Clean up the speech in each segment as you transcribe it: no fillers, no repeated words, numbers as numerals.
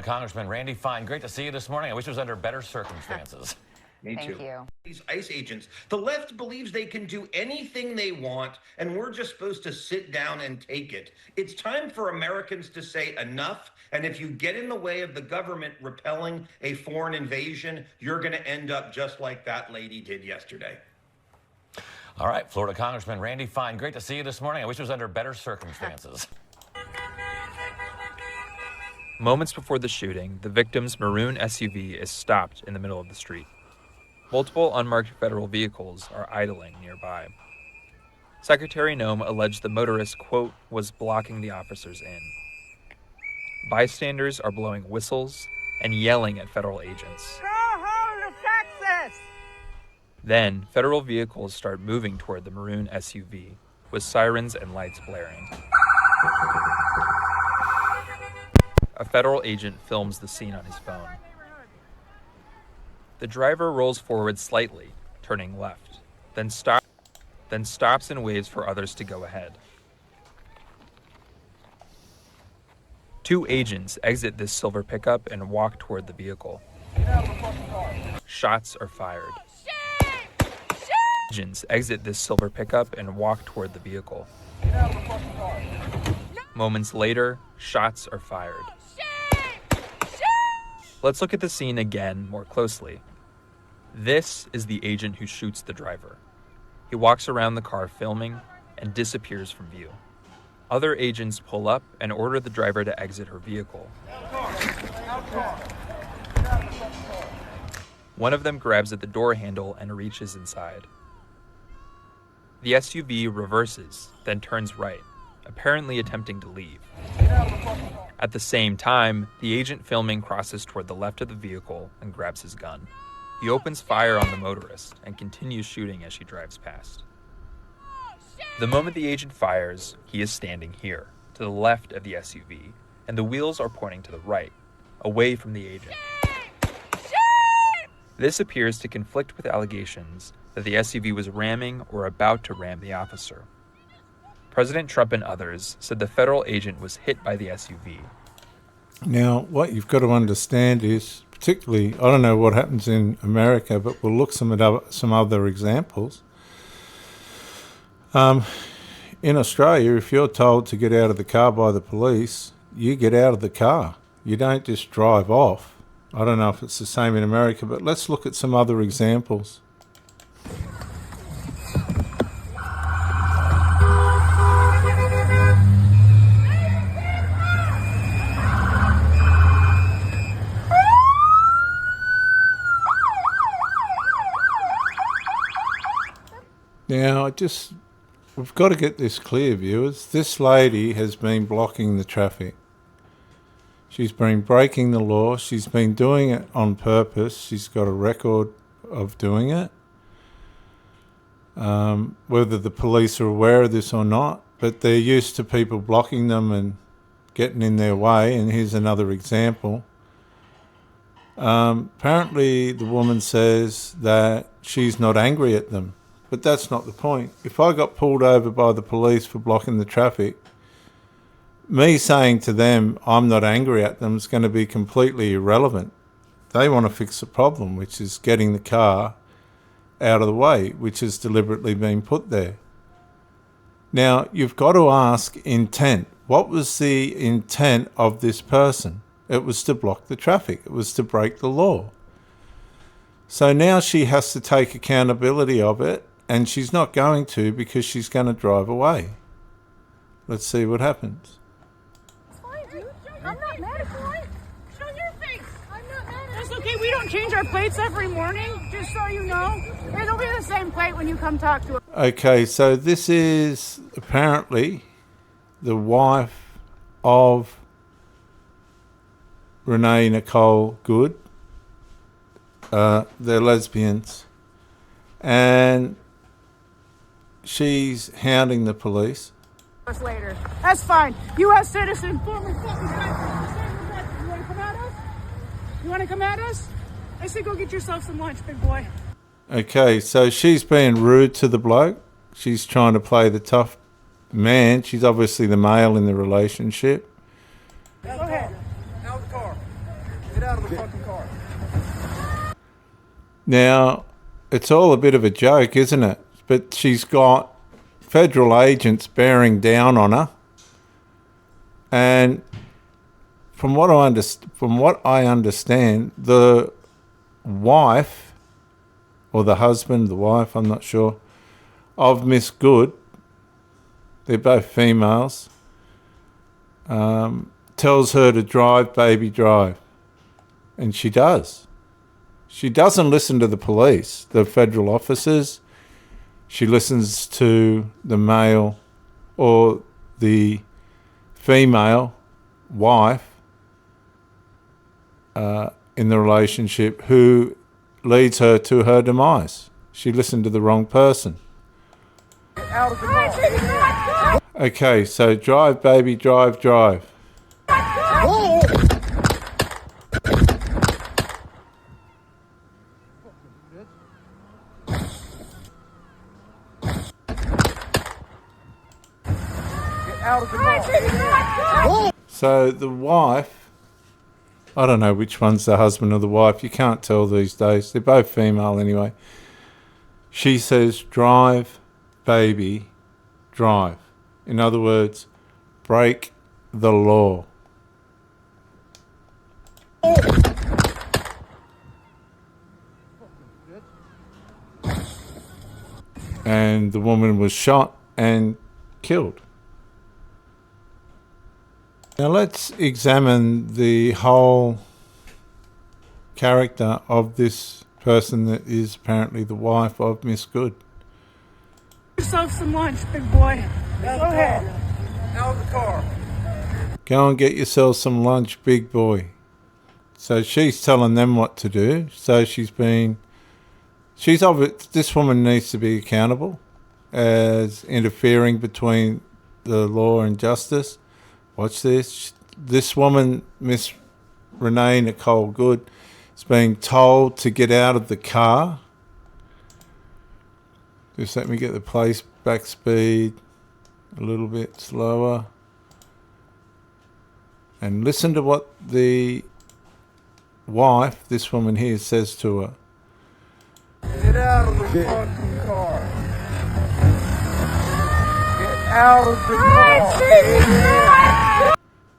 Congressman Randy Fine, great to see you this morning. I wish it was under better circumstances. Me too. Thank you. These ICE agents, the left believes they can do anything they want, and we're just supposed to sit down and take it. It's time for Americans to say enough, and if you get in the way of the government repelling a foreign invasion, you're going to end up just like that lady did yesterday. All right, Florida Congressman Randy Fine, great to see you this morning. I wish it was under better circumstances. Moments before the shooting, the victim's maroon SUV is stopped in the middle of the street. Multiple unmarked federal vehicles are idling nearby. Secretary Noem alleged the motorist, quote, was blocking the officers in. Bystanders are blowing whistles and yelling at federal agents. Go home to Texas! Then, federal vehicles start moving toward the maroon SUV, with sirens and lights blaring. A federal agent films the scene on his phone. The driver rolls forward slightly, turning left, then stops and waves for others to go ahead. Two agents exit this silver pickup and walk toward the vehicle. Shots are fired. Agents exit this silver pickup and walk toward the vehicle. Moments later, shots are fired. Let's look at the scene again more closely. This is the agent who shoots the driver. He walks around the car filming and disappears from view. Other agents pull up and order the driver to exit her vehicle. One of them grabs at the door handle and reaches inside. The SUV reverses, then turns right, apparently attempting to leave. At the same time, the agent filming crosses toward the left of the vehicle and grabs his gun. He opens fire on the motorist and continues shooting as she drives past. The moment the agent fires, he is standing here, to the left of the SUV, and the wheels are pointing to the right, away from the agent. This appears to conflict with allegations that the SUV was ramming or about to ram the officer. President Trump and others said the federal agent was hit by the SUV. Now, what you've got to understand is, particularly, I don't know what happens in America, but we'll look at some other examples. In Australia, if you're told to get out of the car by the police, you get out of the car. You don't just drive off. I don't know if it's the same in America, but let's look at some other examples. Now, we've got to get this clear, viewers. This lady has been blocking the traffic. She's been breaking the law. She's been doing it on purpose. She's got a record of doing it. Whether the police are aware of this or not, but they're used to people blocking them and getting in their way. And here's another example. Apparently, the woman says that she's not angry at them. But that's not the point. If I got pulled over by the police for blocking the traffic, me saying to them I'm not angry at them is going to be completely irrelevant. They want to fix the problem, which is getting the car out of the way, which has deliberately been put there. Now, you've got to ask intent. What was the intent of this person? It was to block the traffic. It was to break the law. So now she has to take accountability of it, and she's not going to because she's going to drive away. Let's see what happens. It's fine, dude. I'm not mad at you. Show your face. I'm not mad at you. It's okay. We don't change our plates every morning, just so you know. It'll be the same plate when you come talk to us. Okay, so this is apparently the wife of Renee Nicole Good. They're lesbians. And she's hounding the police. Later. That's fine. U.S. citizen, former fucking guy. You want to come at us? You want to come at us? I said go get yourself some lunch, big boy. Okay, so she's being rude to the bloke. She's trying to play the tough man. She's obviously the male in the relationship. Go ahead. Out of the car. Get out of the fucking car. Now, it's all a bit of a joke, isn't it? But she's got federal agents bearing down on her. And from what I understand, the wife, or the husband, the wife, I'm not sure, of Miss Good, they're both females, tells her to drive, baby, drive. And she does. She doesn't listen to the police, the federal officers. She listens to the male or the female wife in the relationship who leads her to her demise. She listened to the wrong person. Out of the car. Okay, so drive, baby, drive, drive. Oh! Out of the car. So the wife, I don't know which one's the husband or the wife. You can't tell these days. They're both female anyway. She says, drive, baby, drive. In other words, break the law. And the woman was shot and killed. Now let's examine the whole character of this person that is apparently the wife of Miss Good. Get yourself some lunch, big boy. Go ahead. Out of the car. Go and get yourself some lunch, big boy. So she's telling them what to do. So this woman needs to be accountable as interfering between the law and justice. Watch this. This woman, Miss Renee, Nicole Good, is being told to get out of the car. Just let me get the place back speed a little bit slower. And listen to what the wife, this woman here, says to her. Get out of the fucking car. Get out of the car.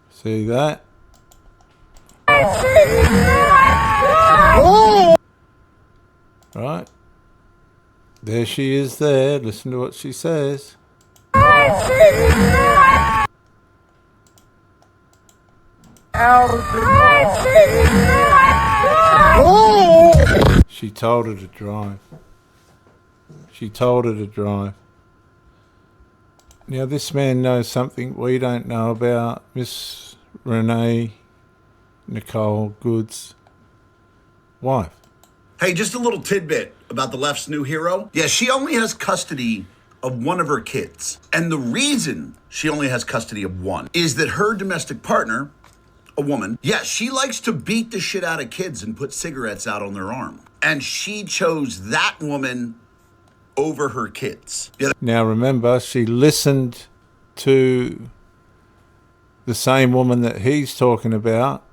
See that? Right. There she is there. Listen to what she says. Out of the car. She told her to drive. She told her to drive. Now this man knows something we don't know about Miss Renee, Nicole Good's wife. Hey, just a little tidbit about the left's new hero. Yeah, she only has custody of one of her kids. And the reason she only has custody of one is that her domestic partner, a woman, yeah, she likes to beat the shit out of kids and put cigarettes out on their arm. And she chose that woman over her kids. Yeah. Now remember, she listened to the same woman that he's talking about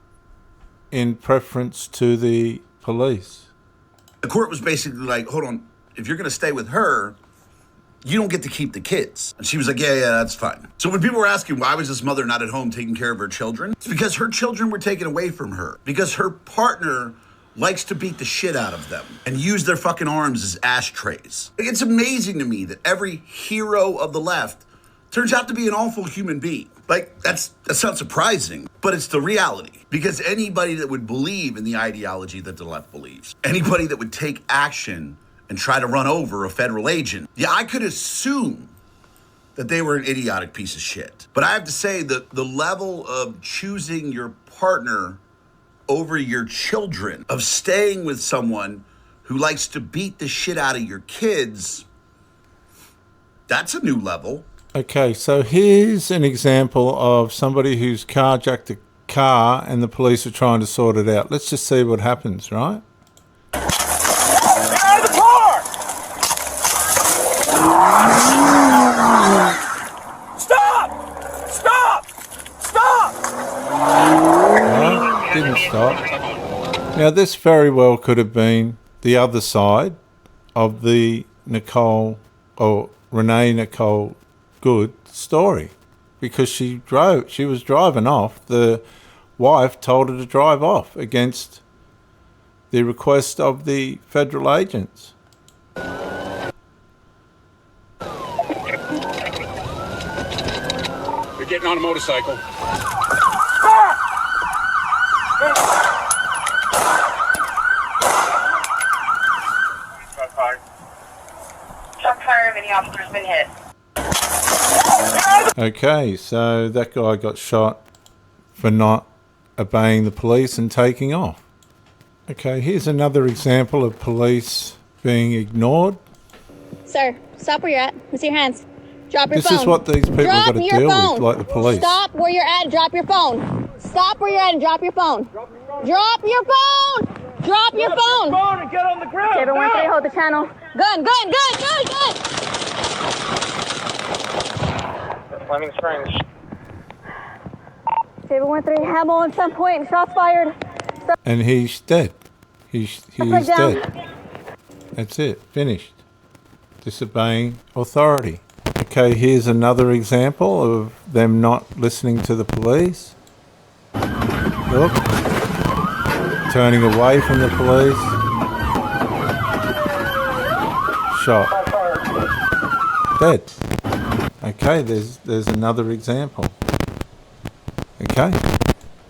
in preference to the police. The court was basically like, hold on, if you're going to stay with her, you don't get to keep the kids. And she was like, yeah, that's fine. So when people were asking, why was this mother not at home taking care of her children? It's because her children were taken away from her. Because her partner likes to beat the shit out of them and use their fucking arms as ashtrays. It's amazing to me that every hero of the left turns out to be an awful human being. Like, that's not surprising, but it's the reality. Because anybody that would believe in the ideology that the left believes, anybody that would take action and try to run over a federal agent, yeah, I could assume that they were an idiotic piece of shit. But I have to say that the level of choosing your partner over your children, of staying with someone who likes to beat the shit out of your kids, That's a new level. Okay, so here's an example of somebody who's carjacked a car and the police are trying to sort it out. Let's just see what happens, right? Get out of the car! Stop! Stop! Stop! No, didn't stop. Now, this very well could have been the other side of the Nicole or Renee Nicole Good story, because she was driving off. The wife told her to drive off against the request of the federal agents. You're getting on a motorcycle. Shot fire, many officers been hit. Okay, so that guy got shot for not obeying the police and taking off. Okay, here's another example of police being ignored. Sir, stop where you're at. Let me see your hands. Drop your phone. This is what these people drop got to your deal phone. with, like the police. Stop where you're at and drop your phone. Stop where you're at and drop your phone. Drop your phone. Drop your phone. Phone and get on the ground. 713, hold the channel. Gun. Fleming Springs. 713, Hamill at some point. Shots fired. And he's dead. He's Upside down. dead. That's it. Finished. Disobeying authority. Okay, here's another example of them not listening to the police. Look. Turning away from the police. Shot. Dead. Okay, there's another example. Okay.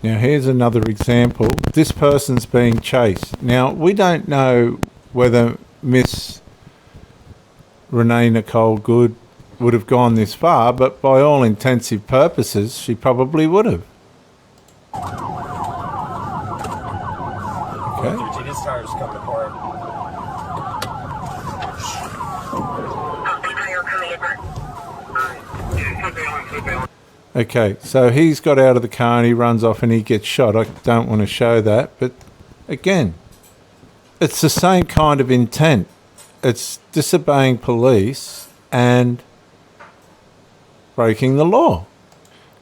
Now here's another example. This person's being chased. Now we don't know whether Miss Renee Nicole Good would have gone this far, but by all intensive purposes, she probably would have. Okay. This tire's coming apart. Okay, so he's got out of the car and he runs off and he gets shot. I don't want to show that, but again, it's the same kind of intent. It's disobeying police and breaking the law.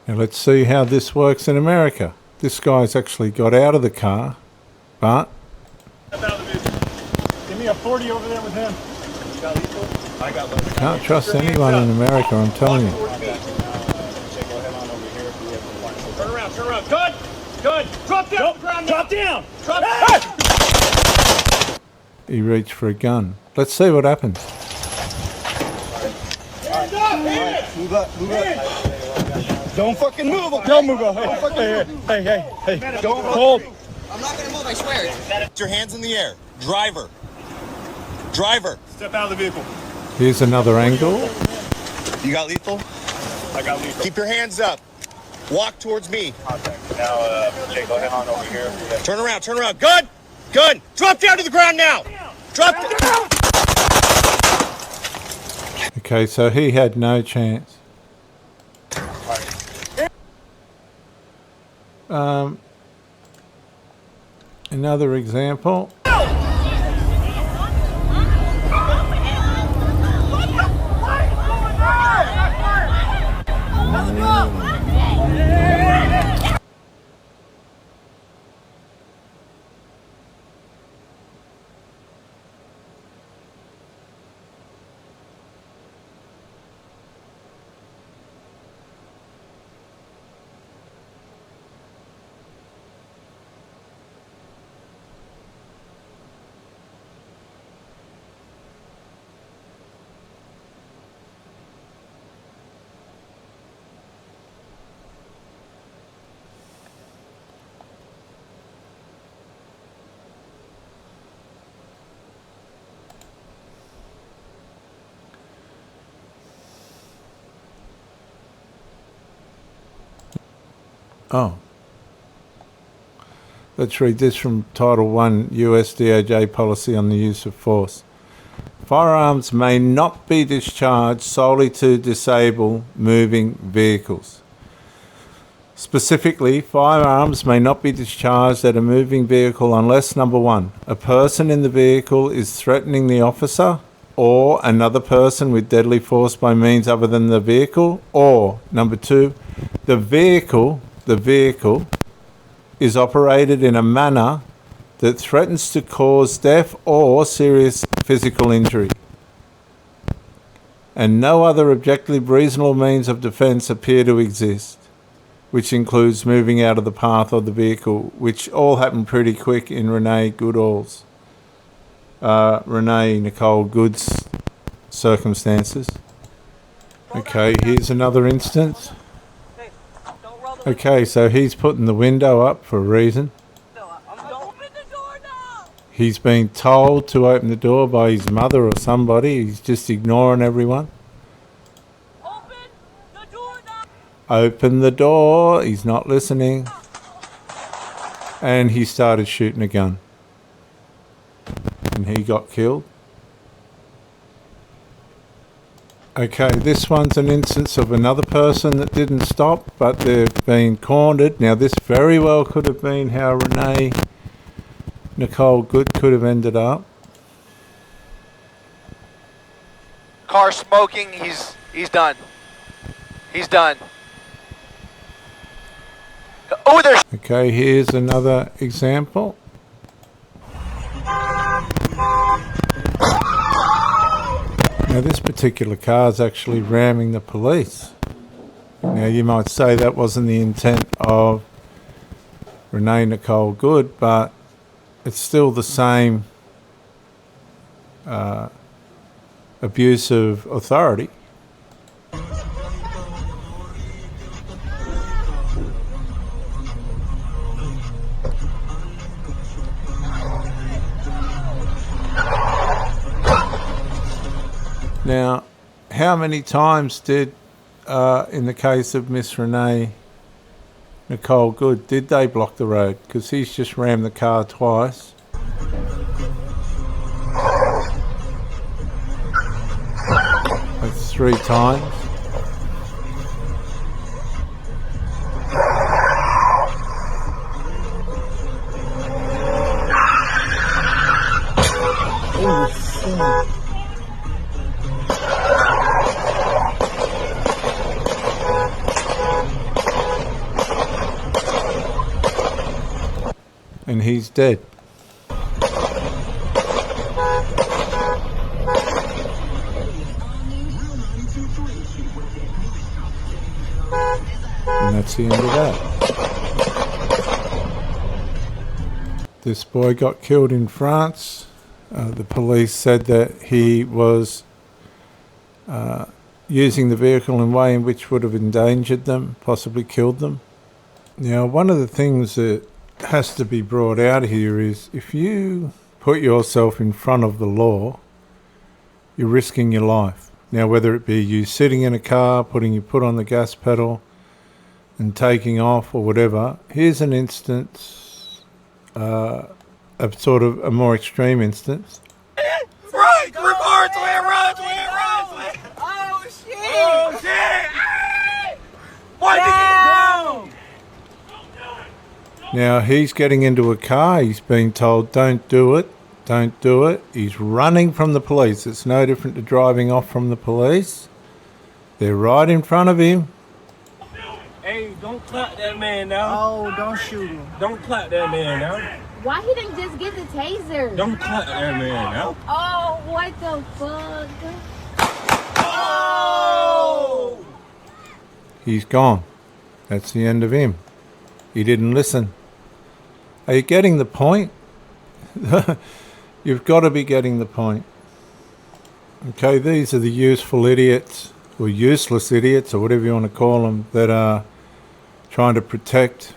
Now let's see how this works in America. This guy's actually got out of the car, but... Give me a 40 over there with him. Can't trust anyone in America, I'm telling you. Turn around. Good. Drop down. Drop down. Hey! He reached for a gun. Let's see what happens. Hands up, hands! Move up. Don't fucking move. Don't move up. Hey. Don't hold. I'm not gonna move, I swear. Put your hands in the air. Driver. Step out of the vehicle. Here's another angle. You got lethal? I got lethal. Keep your hands up. Walk towards me. Now, Jake, go ahead on over here. Turn around. Gun! Drop down to the ground now! Drop down! Okay, so he had no chance. Another example. Oh. Let's read this from Title I, US DOJ Policy on the Use of Force. Firearms may not be discharged solely to disable moving vehicles. Specifically, firearms may not be discharged at a moving vehicle unless, number one, a person in the vehicle is threatening the officer or another person with deadly force by means other than the vehicle, or, number two, the vehicle is operated in a manner that threatens to cause death or serious physical injury, and no other objectively reasonable means of defence appear to exist, which includes moving out of the path of the vehicle, which all happened pretty quick in Renee Nicole Good's circumstances. Okay, here's another instance. Okay, so he's putting the window up for a reason. He's been told to open the door by his mother or somebody. He's just ignoring everyone. Open the door. He's not listening. And he started shooting a gun. And he got killed. Okay, this one's an instance of another person that didn't stop, but they've been cornered. Now, this very well could have been how Renee Nicole Good could have ended up. Car smoking, he's done. He's done. Oh, there's... Okay, here's another example. Now, this particular car is actually ramming the police. Now, you might say that wasn't the intent of Renee Nicole Good, but it's still the same abuse of authority. Now, how many times did, in the case of Miss Renee Nicole Good, did they block the road? Because he's just rammed the car twice. That's 3 times. And he's dead. And that's the end of that. This boy got killed in France. The police said that he was using the vehicle in a way in which would have endangered them, possibly killed them. Now, one of the things that has to be brought out here is if you put yourself in front of the law, you're risking your life. Now, whether it be you sitting in a car, putting your foot on the gas pedal and taking off or whatever, here's an instance, a sort of a more extreme instance. Right! Reverse! Reverse! Oh, shit! Oh, shit! Why did you go? Now, he's getting into a car. He's being told, don't do it. Don't do it. He's running from the police. It's no different to driving off from the police. They're right in front of him. Hey, don't clap that man now. Oh, don't shoot him. Don't clap that man now. Why he didn't just get the taser? Don't clap that man now. Oh, what the fuck? Oh! He's gone. That's the end of him. He didn't listen. Are you getting the point? You've got to be getting the point. Okay, these are the useful idiots, or useless idiots, or whatever you want to call them, that are trying to protect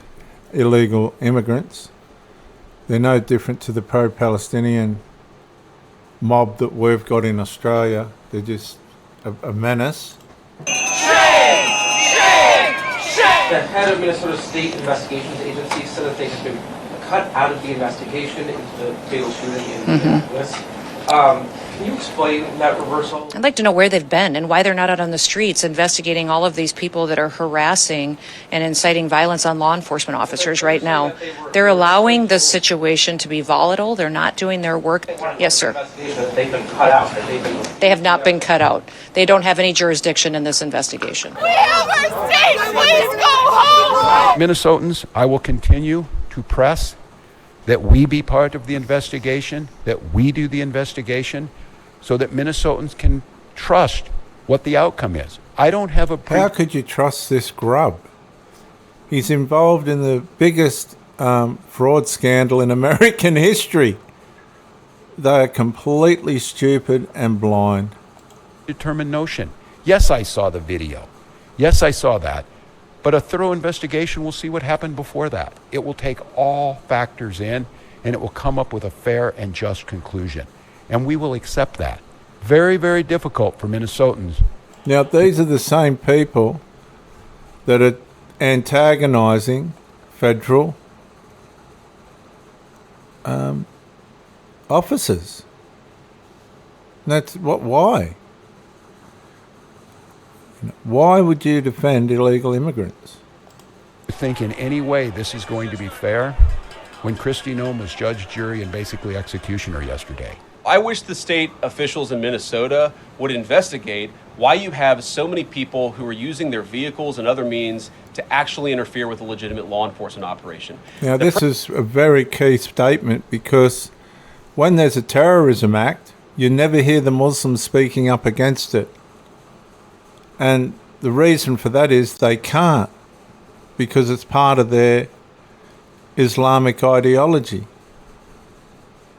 illegal immigrants. They're no different to the pro-Palestinian mob that we've got in Australia. They're just a menace. The head of Minnesota State Investigations Agency said that they have been cut out of the investigation into the fatal shooting in Minneapolis. Can you explain that reversal? I'd like to know where they've been and why they're not out on the streets investigating all of these people that are harassing and inciting violence on law enforcement officers right now. They're allowing the situation to be volatile. They're not doing their work. Yes, sir. They've been cut out. They have not been cut out. They don't have any jurisdiction in this investigation. We have our state. Please go home. Minnesotans, I will continue to press that we be part of the investigation, that we do the investigation, so that Minnesotans can trust what the outcome is. I don't have a... How could you trust this grub? He's involved in the biggest fraud scandal in American history. They are completely stupid and blind. Determined notion. Yes, I saw the video. Yes, I saw that. But a thorough investigation will see what happened before that. It will take all factors in, and it will come up with a fair and just conclusion. And we will accept that. Very, very difficult for Minnesotans. Now, these are the same people that are antagonizing federal officers. Why? Why would you defend illegal immigrants? Think in any way this is going to be fair when Kristi Noem was judge, jury, and basically executioner yesterday. I wish the state officials in Minnesota would investigate why you have so many people who are using their vehicles and other means to actually interfere with a legitimate law enforcement operation. Now, this is a very key statement, because when there's a terrorism act, you never hear the Muslims speaking up against it. And the reason for that is they can't, because it's part of their Islamic ideology.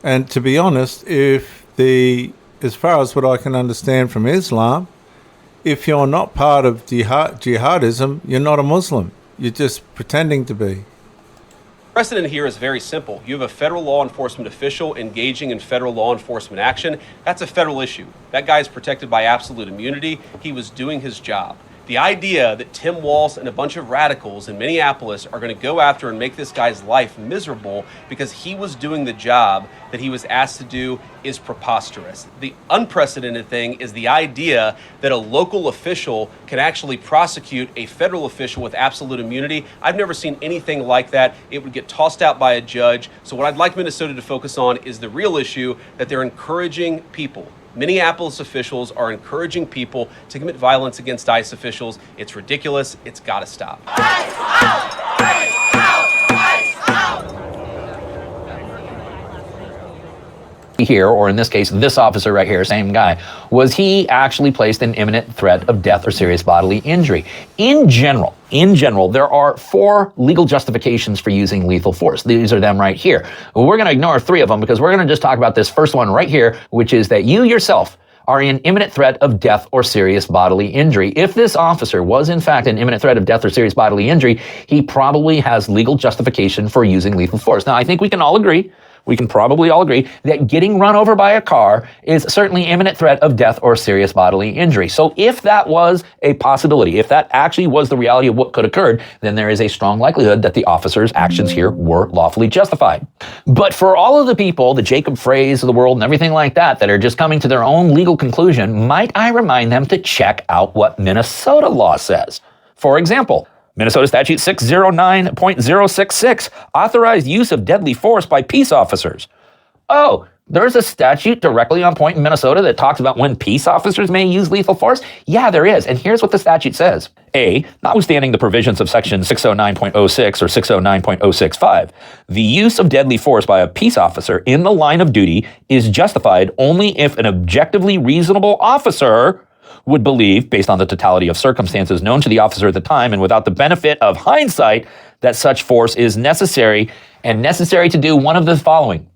And to be honest, as far as what I can understand from Islam, if you're not part of jihadism, you're not a Muslim. You're just pretending to be. Precedent here is very simple. You have a federal law enforcement official engaging in federal law enforcement action. That's a federal issue. That guy is protected by absolute immunity. He was doing his job. The idea that Tim Walz and a bunch of radicals in Minneapolis are going to go after and make this guy's life miserable because he was doing the job that he was asked to do is preposterous. The unprecedented thing is the idea that a local official can actually prosecute a federal official with absolute immunity. I've never seen anything like that. It would get tossed out by a judge. So what I'd like Minnesota to focus on is the real issue, that they're encouraging people. Minneapolis officials are encouraging people to commit violence against ICE officials. It's ridiculous. It's got to stop. Here, or in this case, this officer right here, same guy, was he actually placed in imminent threat of death or serious bodily injury? In general, there are 4 legal justifications for using lethal force. These are them right here. We're going to ignore 3 of them because we're going to just talk about this first one right here, which is that you yourself are in imminent threat of death or serious bodily injury. If this officer was in fact in imminent threat of death or serious bodily injury, he probably has legal justification for using lethal force. Now, I think we can probably all agree that getting run over by a car is certainly imminent threat of death or serious bodily injury. So if that was a possibility, if that actually was the reality of what could occur, then there is a strong likelihood that the officer's actions here were lawfully justified. But for all of the people, the Jacob Frays of the world and everything like that are just coming to their own legal conclusion, might I remind them to check out what Minnesota law says. For example, Minnesota Statute 609.066, authorized use of deadly force by peace officers. Oh, there's a statute directly on point in Minnesota that talks about when peace officers may use lethal force? Yeah, there is. And here's what the statute says. A, notwithstanding the provisions of section 609.06 or 609.065, the use of deadly force by a peace officer in the line of duty is justified only if an objectively reasonable officer would believe, based on the totality of circumstances known to the officer at the time and without the benefit of hindsight, that such force is necessary, and necessary to do one of the following.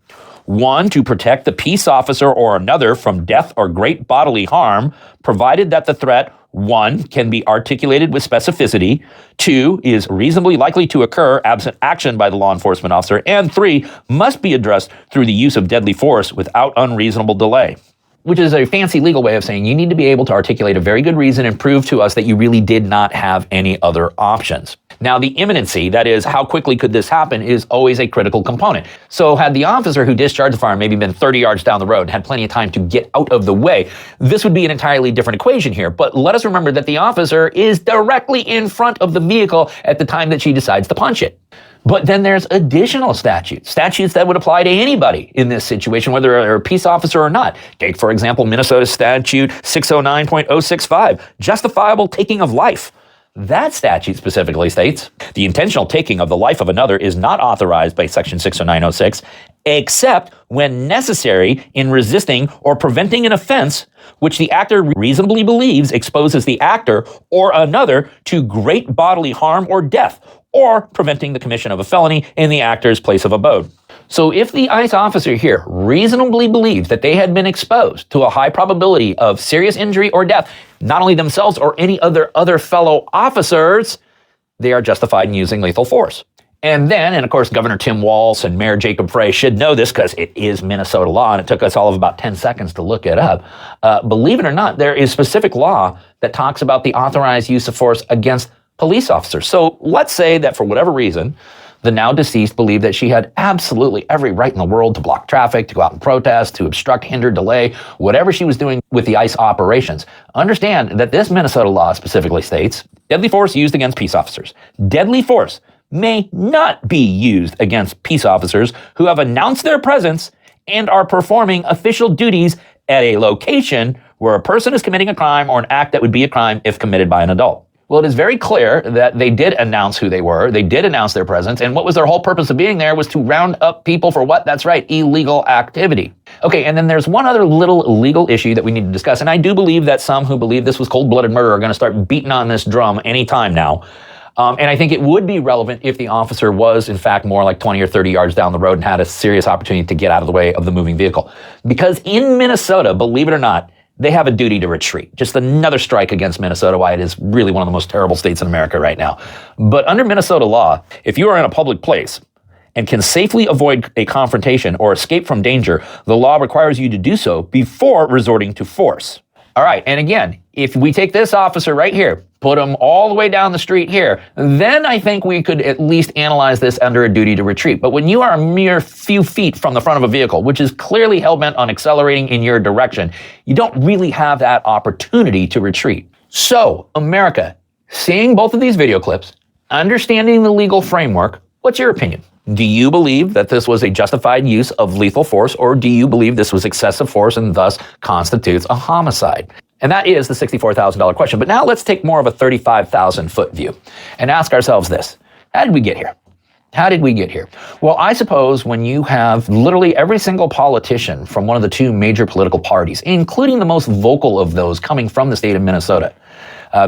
1, to protect the peace officer or another from death or great bodily harm, provided that the threat, 1, can be articulated with specificity, 2, is reasonably likely to occur absent action by the law enforcement officer, and 3, must be addressed through the use of deadly force without unreasonable delay. Which is a fancy legal way of saying you need to be able to articulate a very good reason and prove to us that you really did not have any other options. Now, the imminency, that is, how quickly could this happen, is always a critical component. So had the officer who discharged the firearm maybe been 30 yards down the road and had plenty of time to get out of the way, this would be an entirely different equation here. But let us remember that the officer is directly in front of the vehicle at the time that she decides to punch it. But then there's additional statutes that would apply to anybody in this situation, whether they're a peace officer or not. Take, for example, Minnesota statute 609.065, justifiable taking of life. That statute specifically states, the intentional taking of the life of another is not authorized by section 609.06, except when necessary in resisting or preventing an offense which the actor reasonably believes exposes the actor or another to great bodily harm or death, or preventing the commission of a felony in the actor's place of abode. So if the ICE officer here reasonably believes that they had been exposed to a high probability of serious injury or death, not only themselves or any other fellow officers, they are justified in using lethal force. And then, and of course, Governor Tim Walz and Mayor Jacob Frey should know this because it is Minnesota law, and it took us all of about 10 seconds to look it up. Believe it or not, there is specific law that talks about the authorized use of force against police officers. So let's say that for whatever reason, the now deceased believed that she had absolutely every right in the world to block traffic, to go out and protest, to obstruct, hinder, delay, whatever she was doing with the ICE operations. Understand that this Minnesota law specifically states, deadly force used against peace officers. Deadly force may not be used against peace officers who have announced their presence and are performing official duties at a location where a person is committing a crime or an act that would be a crime if committed by an adult. Well, it is very clear that they did announce who they were. They did announce their presence. And what was their whole purpose of being there was to round up people for what? That's right, illegal activity. Okay, and then there's one other little legal issue that we need to discuss. And I do believe that some who believe this was cold-blooded murder are going to start beating on this drum anytime now. And I think it would be relevant if the officer was, in fact, more like 20 or 30 yards down the road and had a serious opportunity to get out of the way of the moving vehicle. Because in Minnesota, believe it or not, they have a duty to retreat. Just another strike against Minnesota, why it is really one of the most terrible states in America right now. But under Minnesota law, if you are in a public place and can safely avoid a confrontation or escape from danger, the law requires you to do so before resorting to force. All right, and again, if we take this officer right here, put him all the way down the street here, then I think we could at least analyze this under a duty to retreat. But when you are a mere few feet from the front of a vehicle, which is clearly hell-bent on accelerating in your direction, you don't really have that opportunity to retreat. So, America, seeing both of these video clips, understanding the legal framework, what's your opinion? Do you believe that this was a justified use of lethal force, or do you believe this was excessive force and thus constitutes a homicide? And that is the $64,000 question. But now let's take more of a 35,000-foot view and ask ourselves this. How did we get here? How did we get here? Well, I suppose when you have literally every single politician from one of the two major political parties, including the most vocal of those coming from the state of Minnesota,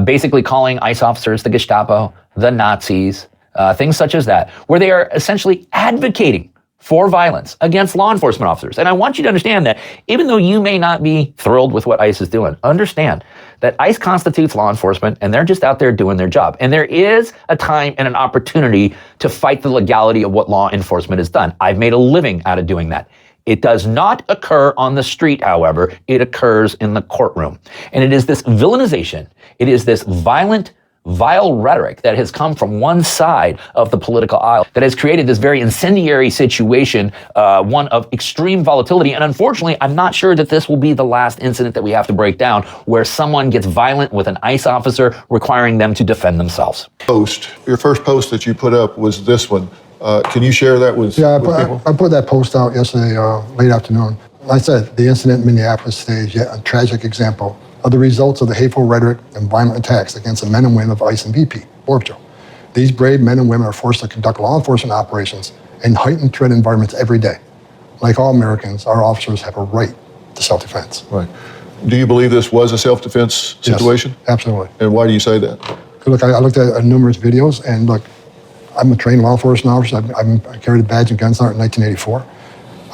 basically calling ICE officers the Gestapo, the Nazis, things such as that, where they are essentially advocating for violence against law enforcement officers. And I want you to understand that even though you may not be thrilled with what ICE is doing, understand that ICE constitutes law enforcement and they're just out there doing their job. And there is a time and an opportunity to fight the legality of what law enforcement has done. I've made a living out of doing that. It does not occur on the street, however, it occurs in the courtroom. And it is this villainization, it is this violent, vile rhetoric that has come from one side of the political aisle that has created this very incendiary situation, one of extreme volatility. And unfortunately, I'm not sure that this will be the last incident that we have to break down where someone gets violent with an ICE officer requiring them to defend themselves. Your first post that you put up was this one. Can you share that with people? I put that post out yesterday, late afternoon. Like I said, the incident in Minneapolis today is yet a tragic example of the results of the hateful rhetoric and violent attacks against the men and women of ICE and BP, Border Patrol. These brave men and women are forced to conduct law enforcement operations in heightened threat environments every day. Like all Americans, our officers have a right to self-defense. Right. Do you believe this was a self-defense situation? Yes, absolutely. And why do you say that? Look, I looked at numerous videos, and look, I'm a trained law enforcement officer. I carried a badge and gun sergeant in 1984.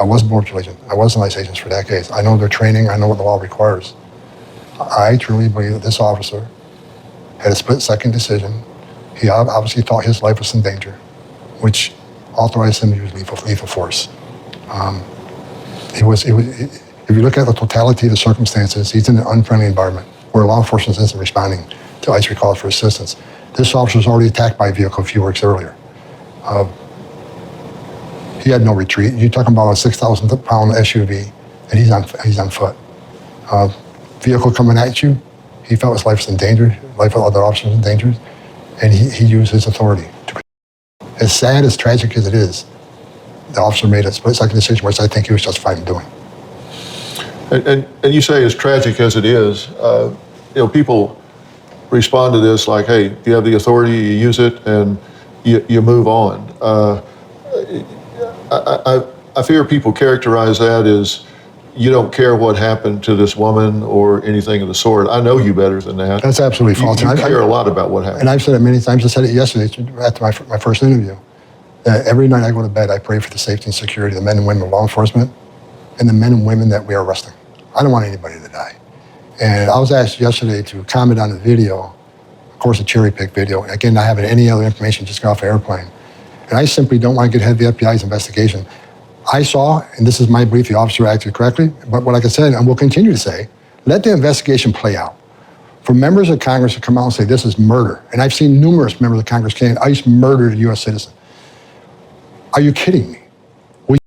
I was a Border Patrol agent. I was an ICE agent for decades. I know their training. I know what the law requires. I truly believe that this officer had a split-second decision. He obviously thought his life was in danger, which authorized him to use lethal force. If you look at the totality of the circumstances, he's in an unfriendly environment where law enforcement isn't responding to ICE recalls for assistance. This officer was already attacked by a vehicle a few weeks earlier. He had no retreat. You're talking about a 6,000-pound SUV, and he's on foot. Vehicle coming at you, he felt his life was in danger, life of other officers in danger, and he used his authority. As sad, as tragic as it is, the officer made a split-second decision, which I think he was justified in doing. And you say as tragic as it is, people respond to this like, hey, you have the authority, you use it, and you move on. I fear people characterize that as you don't care what happened to this woman or anything of the sort. I know you better than that. That's absolutely false. You care a lot about what happened. And I've said it many times. I said it yesterday after my first interview. Every night I go to bed, I pray for the safety and security of the men and women of law enforcement and the men and women that we are arresting. I don't want anybody to die. And I was asked yesterday to comment on the video, of course, a cherry-pick video. Again, not having any other information, just got off an airplane. And I simply don't want to get ahead of the FBI's investigation. I saw, and this is my belief, the officer acted correctly, but like I said, and will continue to say, let the investigation play out. For members of Congress to come out and say this is murder, and I've seen numerous members of Congress saying ICE murdered a U.S. citizen. Are you kidding me?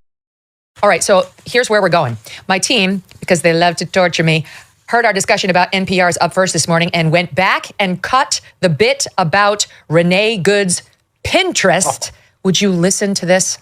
All right, so here's where we're going. My team, because they love to torture me, heard our discussion about NPR's Up First this morning and went back and cut the bit about Renee Good's Pinterest. Would you listen to this?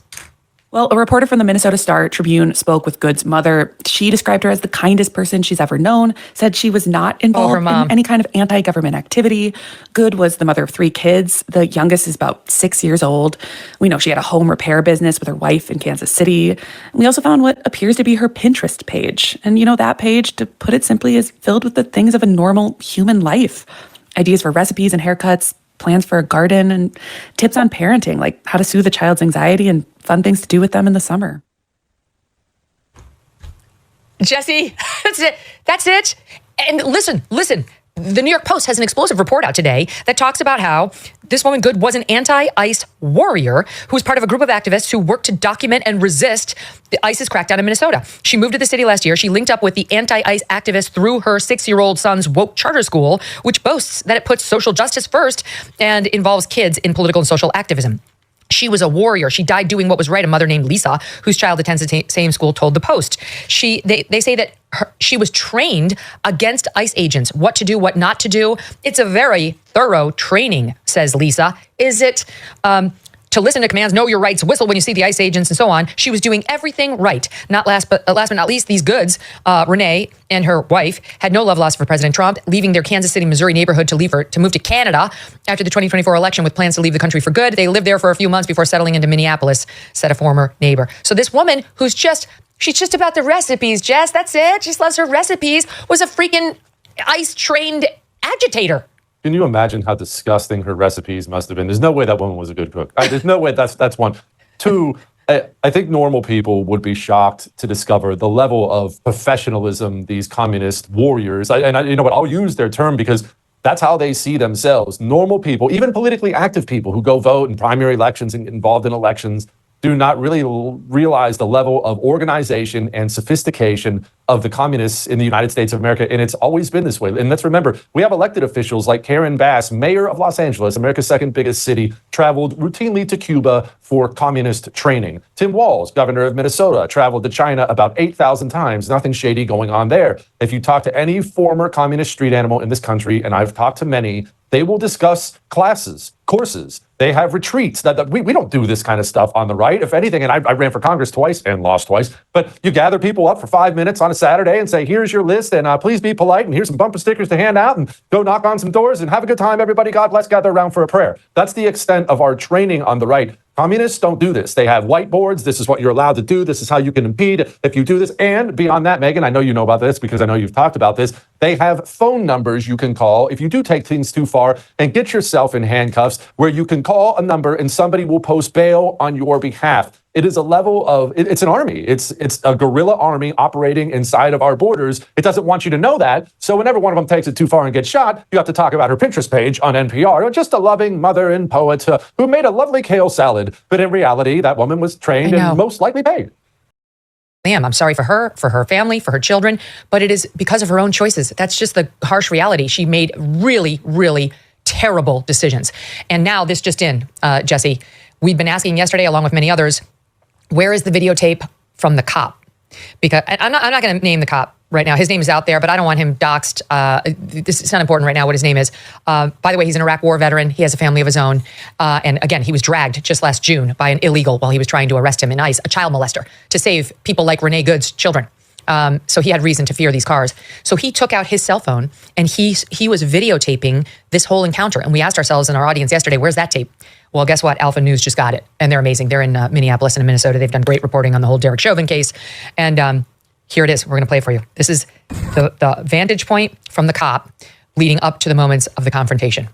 Well, a reporter from the Minnesota Star-Tribune spoke with Good's mother. She described her as the kindest person she's ever known, said she was not involved in any kind of anti-government activity. Good was the mother of 3 kids. The youngest is about 6 years old. We know she had a home repair business with her wife in Kansas City. We also found what appears to be her Pinterest page. And that page, to put it simply, is filled with the things of a normal human life. Ideas for recipes and haircuts, plans for a garden, and tips on parenting, like how to soothe a child's anxiety and fun things to do with them in the summer. Jesse, that's it. And listen. The New York Post has an explosive report out today that talks about how this woman Good was an anti-ICE warrior who was part of a group of activists who worked to document and resist the ISIS crackdown in Minnesota. She moved to the city last year. She linked up with the anti-ICE activists through her 6-year-old son's woke charter school, which boasts that it puts social justice first and involves kids in political and social activism. She was a warrior. She died doing what was right. A mother named Lisa, whose child attends the same school, told the Post. They say that she was trained against ICE agents, what to do, what not to do. It's a very thorough training, says Lisa. Is it to listen to commands, know your rights, whistle when you see the ICE agents, and so on? She was doing everything right. Last but not least, these Goods, Renee and her wife, had no love lost for President Trump, leaving their Kansas City, Missouri neighborhood to move to Canada after the 2024 election with plans to leave the country for good. They lived there for a few months before settling into Minneapolis, said a former neighbor. So this woman who's she's just about the recipes, Jess. That's it. She just loves her recipes. Was a freaking ICE-trained agitator. Can you imagine how disgusting her recipes must have been? There's no way that woman was a good cook. There's no way. That's one. 2, I think normal people would be shocked to discover the level of professionalism these communist warriors, you know what, I'll use their term because that's how they see themselves. Normal people, even politically active people who go vote in primary elections and get involved in elections, do not really realize the level of organization and sophistication of the communists in the United States of America. And it's always been this way. And let's remember, we have elected officials like Karen Bass, mayor of Los Angeles, America's second biggest city, traveled routinely to Cuba for communist training. Tim Walz, governor of Minnesota, traveled to China about 8,000 times. Nothing shady going on there. If you talk to any former communist street animal in this country, and I've talked to many, they will discuss classes, courses. They have retreats. We don't do this kind of stuff on the right. If anything, and I ran for Congress twice and lost twice, but you gather people up for 5 minutes on a Saturday and say, here's your list, and please be polite, and here's some bumper stickers to hand out, and go knock on some doors, and have a good time, everybody. God bless, gather around for a prayer. That's the extent of our training on the right. Communists don't do this. They have whiteboards. This is what you're allowed to do. This is how you can impede if you do this. And beyond that, Megan, I know you know about this because I know you've talked about this. They have phone numbers you can call if you do take things too far and get yourself in handcuffs, where you can call a number and somebody will post bail on your behalf. It is a level of, it's an army. It's a guerrilla army operating inside of our borders. It doesn't want you to know that. So whenever one of them takes it too far and gets shot, you have to talk about her Pinterest page on NPR. Just a loving mother and poet who made a lovely kale salad. But in reality, that woman was trained and most likely paid. I'm sorry for her family, for her children, but it is because of her own choices. That's just the harsh reality. She made really, really terrible decisions. And now this just in, Jesse, we've been asking yesterday, along with many others, where is the videotape from the cop? Because I'm not going to name the cop right now. His name is out there, but I don't want him doxxed. It's not important right now what his name is. By the way, he's an Iraq war veteran. He has a family of his own. And again, he was dragged just last June by an illegal while he was trying to arrest him in ICE, a child molester, to save people like Renee Good's children. So he had reason to fear these cars. So he took out his cell phone and he was videotaping this whole encounter. And we asked ourselves in our audience yesterday, where's that tape? Well, guess what? Alpha News just got it. And they're amazing. They're in Minneapolis and in Minnesota. They've done great reporting on the whole Derek Chauvin case. And here it is. We're going to play it for you. This is the vantage point from the cop leading up to the moments of the confrontation.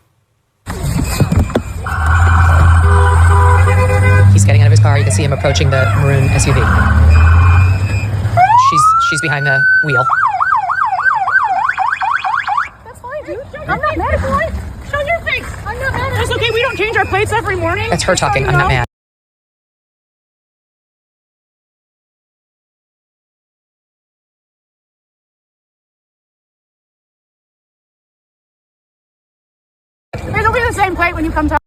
He's getting out of his car. You can see him approaching the maroon SUV. She's behind the wheel. That's fine, dude. I'm not mad at you. Show your face. I'm not mad at you. That's okay. We don't change our plates every morning. That's her talking. I'm not mad. It'll be the same plate when you come talk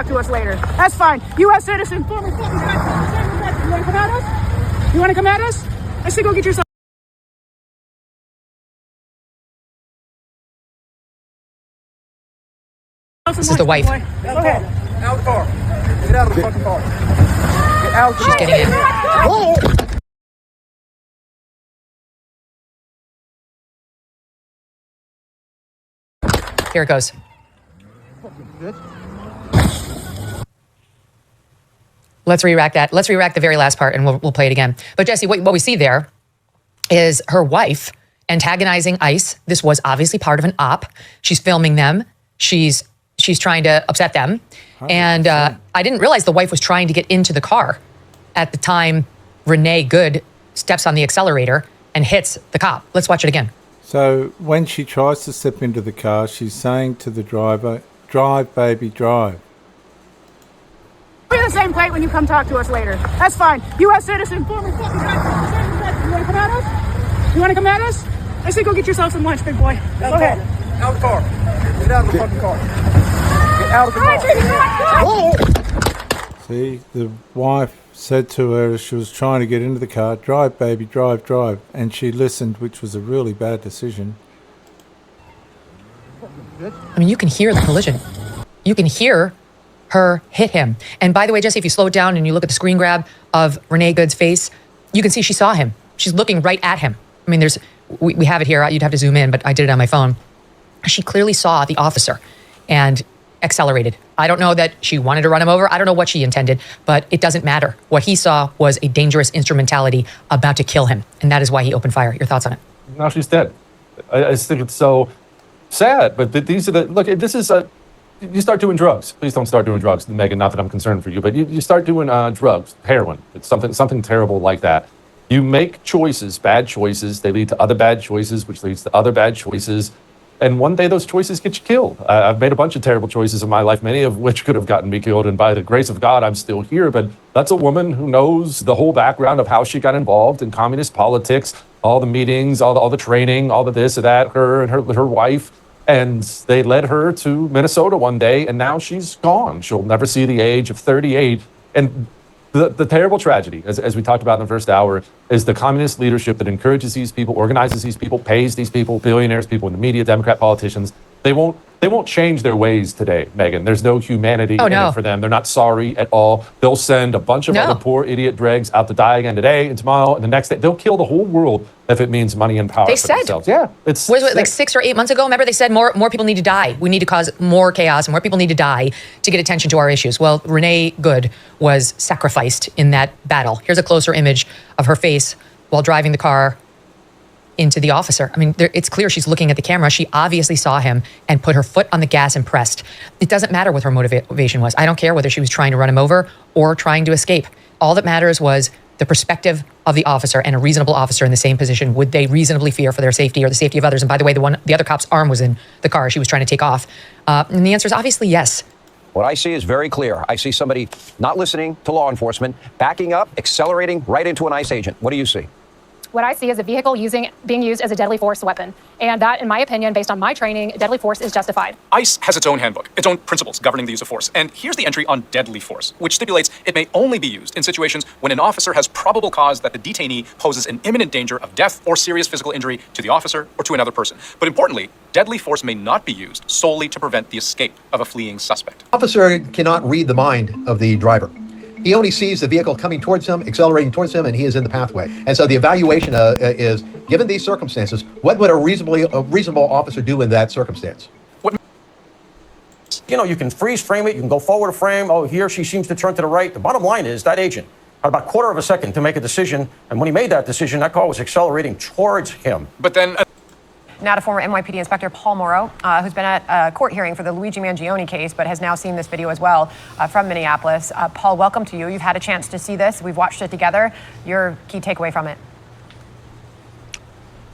to us later. That's fine. U.S. citizen, former fucking guy. You want to come at us? You want to come at us? I say go get yourself. This is the wife. Go ahead. Out of the car. Get out of the fucking car. Get out. She's getting in. Whoa. Here it goes. Let's re-rack that. Let's re-rack the very last part and we'll play it again. But Jesse, what we see there is her wife antagonizing ICE. This was obviously part of an op. She's filming them. She's trying to upset them. And I didn't realize the wife was trying to get into the car at the time Renee Good steps on the accelerator and hits the cop. Let's watch it again. So when she tries to step into the car, she's saying to the driver, "Drive, baby, drive." It'll be the same plate when you come talk to us later. That's fine. U.S. citizen, former fucking guy. You want to come at us? You want to come at us? I say go get yourself some lunch, big boy. Go ahead. Out of the car. Get out of the fucking car. Get out of the car. See, the wife said to her as she was trying to get into the car, "Drive, baby, drive, drive." And she listened, which was a really bad decision. I mean, you can hear the collision. You can hear her hit him. And by the way, Jesse, if you slow it down and you look at the screen grab of Renee Good's face, you can see she saw him. She's looking right at him. I mean, we have it here. You'd have to zoom in, but I did it on my phone. She clearly saw the officer and accelerated. I don't know that she wanted to run him over. I don't know what she intended, but it doesn't matter. What he saw was a dangerous instrumentality about to kill him, and that is why he opened fire. Your thoughts on it? Now she's dead. I just think it's so sad, but these are this is you start doing drugs. Please don't start doing drugs, Megan, not that I'm concerned for you, but you start doing drugs, heroin. It's something terrible like that. You make choices, bad choices. They lead to other bad choices, which leads to other bad choices. And one day those choices get you killed. I've made a bunch of terrible choices in my life, many of which could have gotten me killed. And by the grace of God, I'm still here. But that's a woman who knows the whole background of how she got involved in communist politics, all the meetings, all the training, all the this or that, her and her wife. And they led her to Minnesota one day, and now she's gone. She'll never see the age of 38. And the terrible tragedy, as we talked about in the first hour, is the communist leadership that encourages these people, organizes these people, pays these people, billionaires, people in the media, Democrat politicians. They won't change their ways today, Megan. There's no humanity in it for them. They're not sorry at all. They'll send a bunch of other poor idiot dregs out to die again today and tomorrow and the next day. They'll kill the whole world if it means money and power for themselves. Yeah, it's was it like 6 or 8 months ago? Remember they said more people need to die. We need to cause more chaos. More people need to die to get attention to our issues. Well, Renee Good was sacrificed in that battle. Here's a closer image of her face while driving the car into the officer. I mean, it's clear she's looking at the camera. She obviously saw him and put her foot on the gas and pressed. It doesn't matter what her motivation was. I don't care whether she was trying to run him over or trying to escape. All that matters was the perspective of the officer, and a reasonable officer in the same position. Would they reasonably fear for their safety or the safety of others? And by the way, the other cop's arm was in the car. She was trying to take off. And the answer is obviously yes. What I see is very clear. I see somebody not listening to law enforcement, backing up, accelerating right into an ICE agent. What do you see? what I see is a vehicle being used as a deadly force weapon. And that, in my opinion, based on my training, deadly force is justified. ICE has its own handbook, its own principles governing the use of force. And here's the entry on deadly force, which stipulates it may only be used in situations when an officer has probable cause that the detainee poses an imminent danger of death or serious physical injury to the officer or to another person. But importantly, deadly force may not be used solely to prevent the escape of a fleeing suspect. Officer cannot read the mind of the driver. He only sees the vehicle coming towards him, accelerating towards him, and he is in the pathway. And so the evaluation is, given these circumstances, what would a reasonable officer do in that circumstance? You know, you can freeze frame it, you can go forward a frame, oh, he or she seems to turn to the right. The bottom line is that agent had about a quarter of a second to make a decision, and when he made that decision, that car was accelerating towards him. But then... Now to former NYPD Inspector Paul Morrow, who's been at a court hearing for the Luigi Mangione case, but has now seen this video as well from Minneapolis. Paul, welcome to you. You've had a chance to see this. We've watched it together. Your key takeaway from it?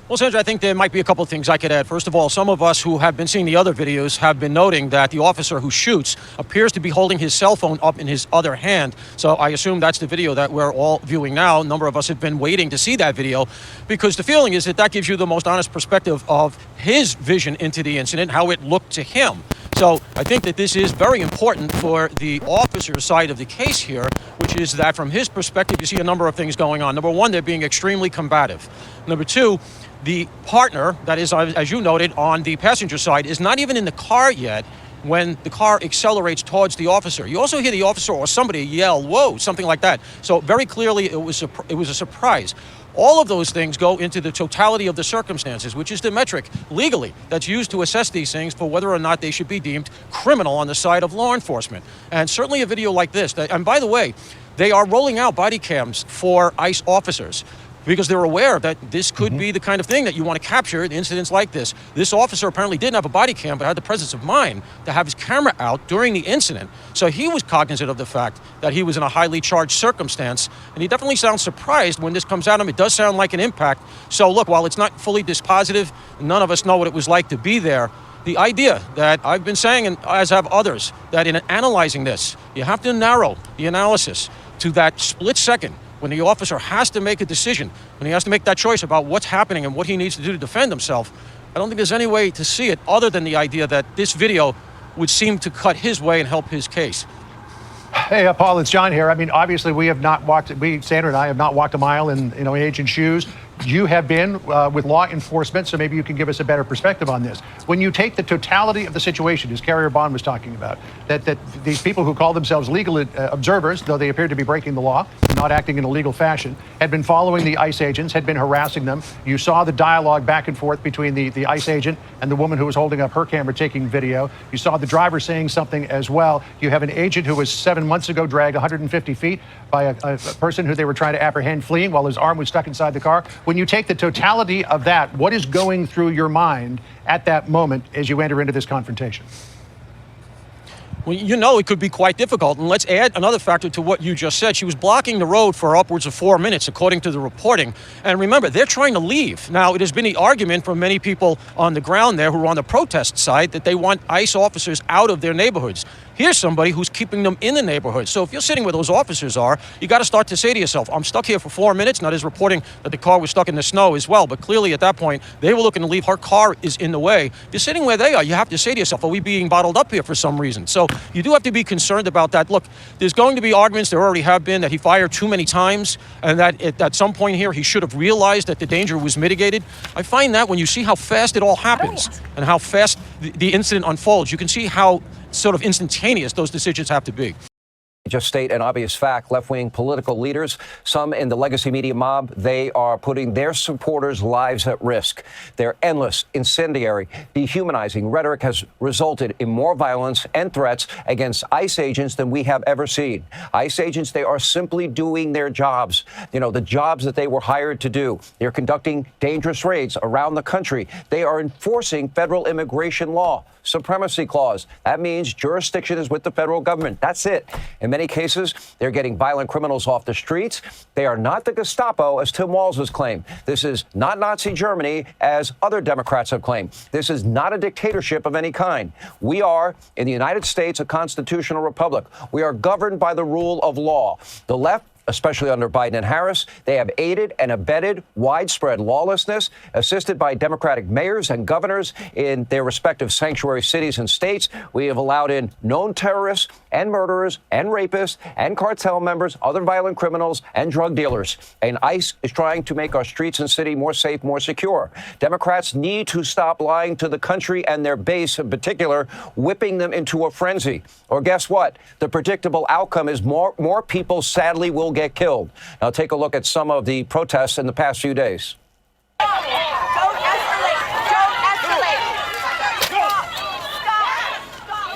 Well, Sandra, I think there might be a couple of things I could add. First of all, some of us who have been seeing the other videos have been noting that the officer who shoots appears to be holding his cell phone up in his other hand. So I assume that's the video that we're all viewing now. A number of us have been waiting to see that video because the feeling is that that gives you the most honest perspective of his vision into the incident, how it looked to him. So I think that this is very important for the officer's side of the case here, which is that from his perspective, you see a number of things going on. Number one, they're being extremely combative. Number two, the partner, that is, as you noted, on the passenger side, is not even in the car yet when the car accelerates towards the officer. You also hear the officer or somebody yell, whoa, something like that. So very clearly, it was a surprise. All of those things go into the totality of the circumstances, which is the metric legally that's used to assess these things for whether or not they should be deemed criminal on the side of law enforcement. And certainly a video like this, and by the way, they are rolling out body cams for ICE officers, because they're aware that this could be the kind of thing that you want to capture in incidents like this. This officer apparently didn't have a body cam, but had the presence of mind to have his camera out during the incident. So he was cognizant of the fact that he was in a highly charged circumstance, and he definitely sounds surprised when this comes at him. It does sound like an impact. So look, while it's not fully dispositive, none of us know what it was like to be there. The idea that I've been saying, and as have others, that in analyzing this, you have to narrow the analysis to that split second when the officer has to make a decision, when he has to make that choice about what's happening and what he needs to do to defend himself. I don't think there's any way to see it other than the idea that this video would seem to cut his way and help his case. Hey, Paul, it's John here. I mean, obviously, Sandra and I have not walked a mile in agent shoes. You have been with law enforcement, so maybe you can give us a better perspective on this. When you take the totality of the situation, as Carrier Bond was talking about, that these people who call themselves legal observers, though they appeared to be breaking the law, not acting in a legal fashion, had been following the ICE agents, had been harassing them. You saw the dialogue back and forth between the ICE agent and the woman who was holding up her camera taking video. You saw the driver saying something as well. You have an agent who was 7 months ago dragged 150 feet by a person who they were trying to apprehend fleeing while his arm was stuck inside the car. When you take the totality of that, what is going through your mind at that moment as you enter into this confrontation? Well, you know, it could be quite difficult. And let's add another factor to what you just said. She was blocking the road for upwards of 4 minutes, according to the reporting. And remember, they're trying to leave. Now, it has been the argument from many people on the ground there who are on the protest side that they want ICE officers out of their neighborhoods. Here's somebody who's keeping them in the neighborhood. So if you're sitting where those officers are, you got to start to say to yourself, I'm stuck here for 4 minutes. Now, there's reporting that the car was stuck in the snow as well. But clearly at that point, they were looking to leave. Her car is in the way. If you're sitting where they are, you have to say to yourself, are we being bottled up here for some reason? So you do have to be concerned about that. Look, there's going to be arguments, there already have been, that he fired too many times and that at some point here, he should have realized that the danger was mitigated. I find that when you see how fast it all happens and how fast the incident unfolds, you can see how sort of instantaneous those decisions have to be. Just state an obvious fact. Left-wing political leaders, some in the legacy media mob, they are putting their supporters' lives at risk. Their endless, incendiary, dehumanizing rhetoric has resulted in more violence and threats against ICE agents than we have ever seen. ICE agents, they are simply doing their jobs, the jobs that they were hired to do. They're conducting dangerous raids around the country. They are enforcing federal immigration law. Supremacy clause. That means jurisdiction is with the federal government. That's it. In many cases, they're getting violent criminals off the streets. They are not the Gestapo, as Tim Walz has claimed. This is not Nazi Germany, as other Democrats have claimed. This is not a dictatorship of any kind. We are, in the United States, a constitutional republic. We are governed by the rule of law. The left especially under Biden and Harris. They have aided and abetted widespread lawlessness, assisted by Democratic mayors and governors in their respective sanctuary cities and states. We have allowed in known terrorists and murderers and rapists and cartel members, other violent criminals and drug dealers. And ICE is trying to make our streets and city more safe, more secure. Democrats need to stop lying to the country and their base in particular, whipping them into a frenzy. Or guess what? The predictable outcome is more people sadly will get killed. Now take a look at some of the protests in the past few days. Don't escalate! Don't escalate! Stop!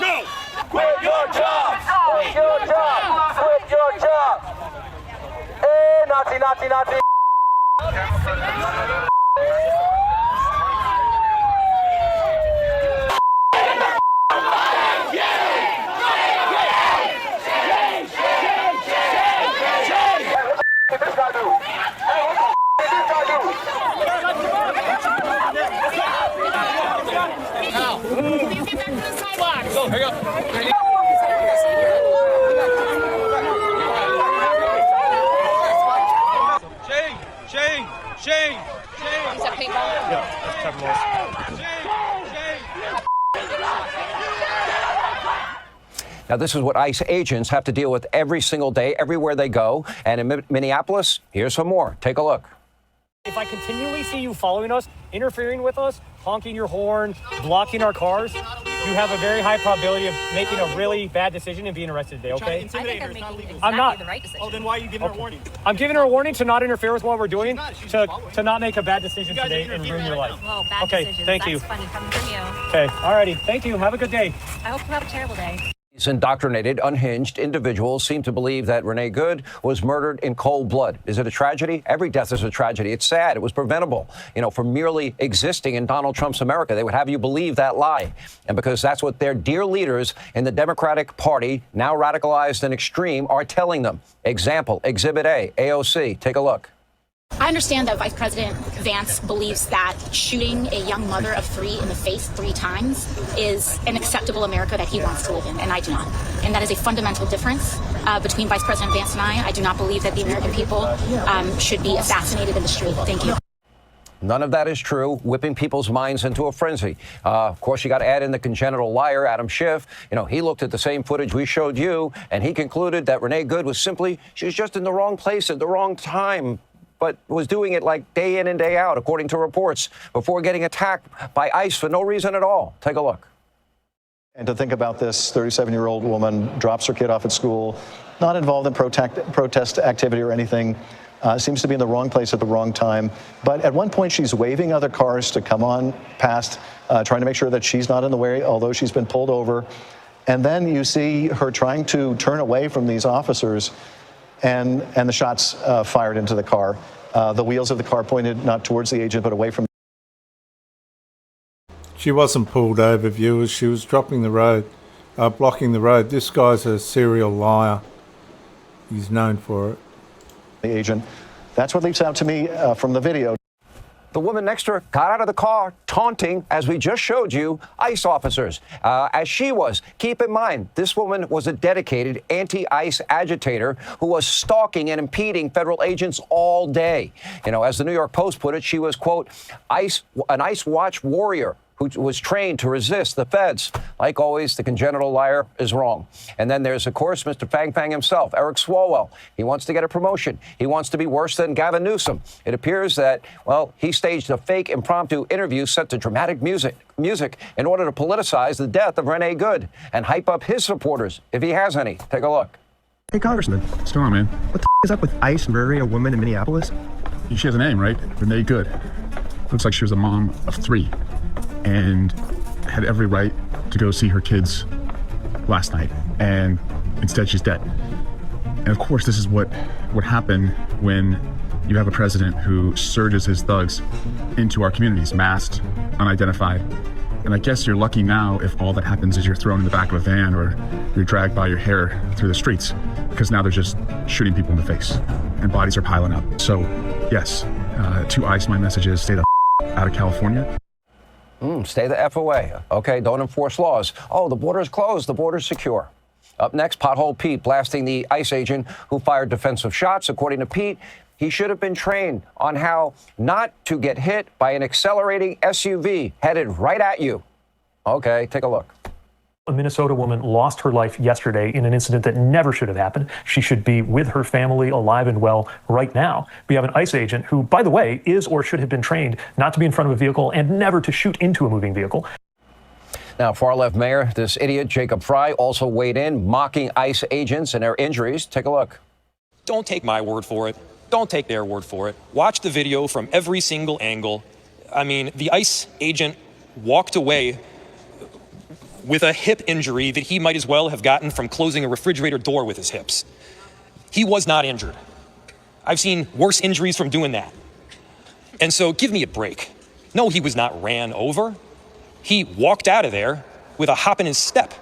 No! Quit your job! Quit your job! Quit your job! Hey, Nazi, Nazi, Nazi! Go, hurry up. Shane. Is that paintball? Now, this is what ICE agents have to deal with every single day, everywhere they go. And in Minneapolis, here's some more. Take a look. If I continually see you following us, interfering with us, honking your horn, blocking our cars, you have a very high probability of making a really bad decision and being arrested today, okay? I think I'm making exactly I'm not. the right decision. Oh, then why are you giving her a warning? I'm giving her a warning to not interfere with what we're doing, to not make a bad decision today and ruin your life. Well, bad Okay, decisions. thank That's you. funny coming from you. Okay, alrighty. Thank you. Have a good day. I hope you have a terrible day. These indoctrinated, unhinged individuals seem to believe that Renee Good was murdered in cold blood. Is it a tragedy? Every death is a tragedy. It's sad. It was preventable. For merely existing in Donald Trump's America, they would have you believe that lie. And because that's what their dear leaders in the Democratic Party, now radicalized and extreme, are telling them. Example, Exhibit A, AOC. Take a look. I understand that Vice President Vance believes that shooting a young mother of 3 in the face 3 times is an acceptable America that he wants to live in, and I do not. And that is a fundamental difference between Vice President Vance and I. I do not believe that the American people should be assassinated in the street. Thank you. None of that is true, whipping people's minds into a frenzy. Of course, you got to add in the congenital liar, Adam Schiff. He looked at the same footage we showed you, and he concluded that Renee Good was she was just in the wrong place at the wrong time, but was doing it like day in and day out, according to reports, before getting attacked by ICE for no reason at all. Take a look. And to think about this 37-year-old woman drops her kid off at school, not involved in protest activity or anything, seems to be in the wrong place at the wrong time. But at one point, she's waving other cars to come on past, trying to make sure that she's not in the way, although she's been pulled over. And then you see her trying to turn away from these officers, and the shots fired into the car. The wheels of the car pointed not towards the agent, but away from. She wasn't pulled over, viewers. She was blocking the road. This guy's a serial liar. He's known for it. The agent. That's what leaps out to me from the video. The woman next to her got out of the car, taunting, as we just showed you, ICE officers, as she was. Keep in mind, this woman was a dedicated anti-ICE agitator who was stalking and impeding federal agents all day. As the New York Post put it, she was, quote, an ICE watch warrior who was trained to resist the feds. Like always, the congenital liar is wrong. And then there's, of course, Mr. Fang Fang himself, Eric Swalwell. He wants to get a promotion. He wants to be worse than Gavin Newsom. It appears that, he staged a fake impromptu interview set to dramatic music in order to politicize the death of Renee Good and hype up his supporters, if he has any. Take a look. Hey, Congressman. What's going on, man? What the is up with ICE murdering a woman in Minneapolis? She has a name, right? Renee Good. Looks like she was a mom of 3. And had every right to go see her kids last night, and instead she's dead. And of course, this is what would happen when you have a president who surges his thugs into our communities, masked, unidentified. And I guess you're lucky now if all that happens is you're thrown in the back of a van or you're dragged by your hair through the streets, because now they're just shooting people in the face and bodies are piling up. So yes, to ICE, my message is stay the out of California. Stay the F away. Okay, don't enforce laws. Oh, the border's closed. The border's secure. Up next, Pothole Pete blasting the ICE agent who fired defensive shots. According to Pete, he should have been trained on how not to get hit by an accelerating SUV headed right at you. Okay, take a look. A Minnesota woman lost her life yesterday in an incident that never should have happened. She should be with her family, alive and well, right now. We have an ICE agent who, by the way, is or should have been trained not to be in front of a vehicle and never to shoot into a moving vehicle. Now, far-left mayor, this idiot, Jacob Fry, also weighed in, mocking ICE agents and their injuries. Take a look. Don't take my word for it. Don't take their word for it. Watch the video from every single angle. I mean, the ICE agent walked away with a hip injury that he might as well have gotten from closing a refrigerator door with his hips. He was not injured. I've seen worse injuries from doing that. And so give me a break. No, he was not ran over. He walked out of there with a hop in his step.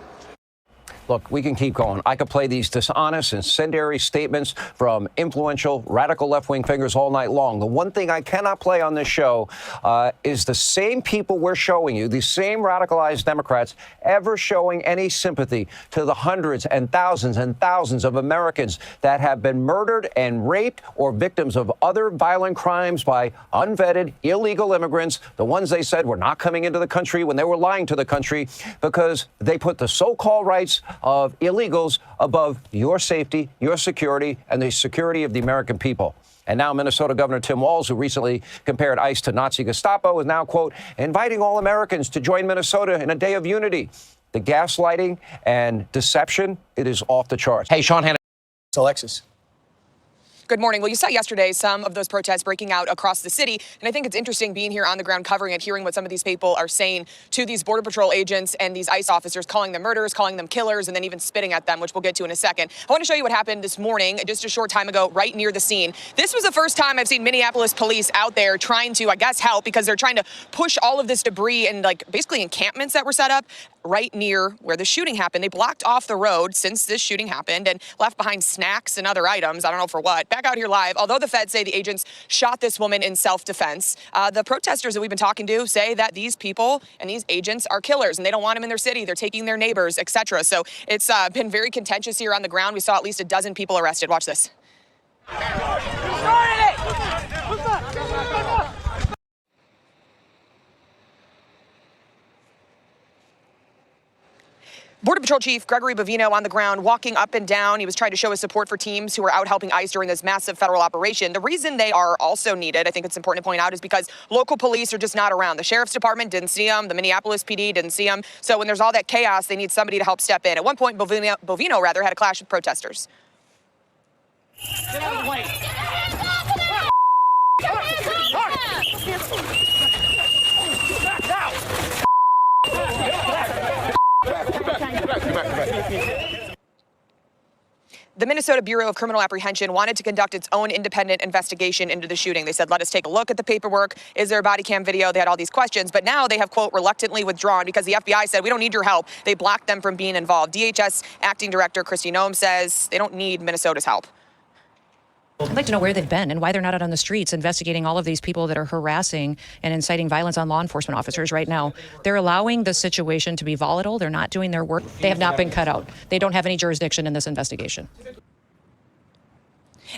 Look, we can keep going. I could play these dishonest, incendiary statements from influential, radical left-wing figures all night long. The one thing I cannot play on this show is the same people we're showing you, these same radicalized Democrats, ever showing any sympathy to the hundreds and thousands of Americans that have been murdered and raped or victims of other violent crimes by unvetted, illegal immigrants, the ones they said were not coming into the country when they were lying to the country because they put the so-called rights of illegals above your safety, your security, and the security of the American people. And now Minnesota Governor Tim Walz, who recently compared ICE to Nazi Gestapo, is now, quote, inviting all Americans to join Minnesota in a day of unity. The gaslighting and deception, it is off the charts. Hey, Sean Hannah. Alexis. Good morning. Well, you saw yesterday some of those protests breaking out across the city. And I think it's interesting being here on the ground covering it, hearing what some of these people are saying to these Border Patrol agents and these ICE officers, calling them murderers, calling them killers, and then even spitting at them, which we'll get to in a second. I want to show you what happened this morning, just a short time ago, right near the scene. This was the first time I've seen Minneapolis police out there trying to, I guess, help because they're trying to push all of this debris and basically encampments that were set up right near where the shooting happened. They blocked off the road since this shooting happened and left behind snacks and other items. I don't know for what. Back out here live. Although the feds say the agents shot this woman in self-defense, the protesters that we've been talking to say that these people and these agents are killers and they don't want them in their city. They're taking their neighbors, etc. So it's been very contentious here on the ground. We saw at least a dozen people arrested. Watch this. Border Patrol Chief Gregory Bovino on the ground, walking up and down. He was trying to show his support for teams who are out helping ICE during this massive federal operation. The reason they are also needed, I think it's important to point out, is because local police are just not around. The Sheriff's Department didn't see them. The Minneapolis PD didn't see them. So when there's all that chaos, they need somebody to help step in. At one point, Bovino had a clash with protesters. Get out of the way. The Minnesota Bureau of Criminal Apprehension wanted to conduct its own independent investigation into the shooting. They said, let us take a look at the paperwork. Is there a body cam video? They had all these questions, but now they have, quote, reluctantly withdrawn because the FBI said, we don't need your help. They blocked them from being involved. DHS Acting Director Kristi Noem says they don't need Minnesota's help. I'd like to know where they've been and why they're not out on the streets investigating all of these people that are harassing and inciting violence on law enforcement officers right now. They're allowing the situation to be volatile. They're not doing their work. They have not been cut out. They don't have any jurisdiction in this investigation.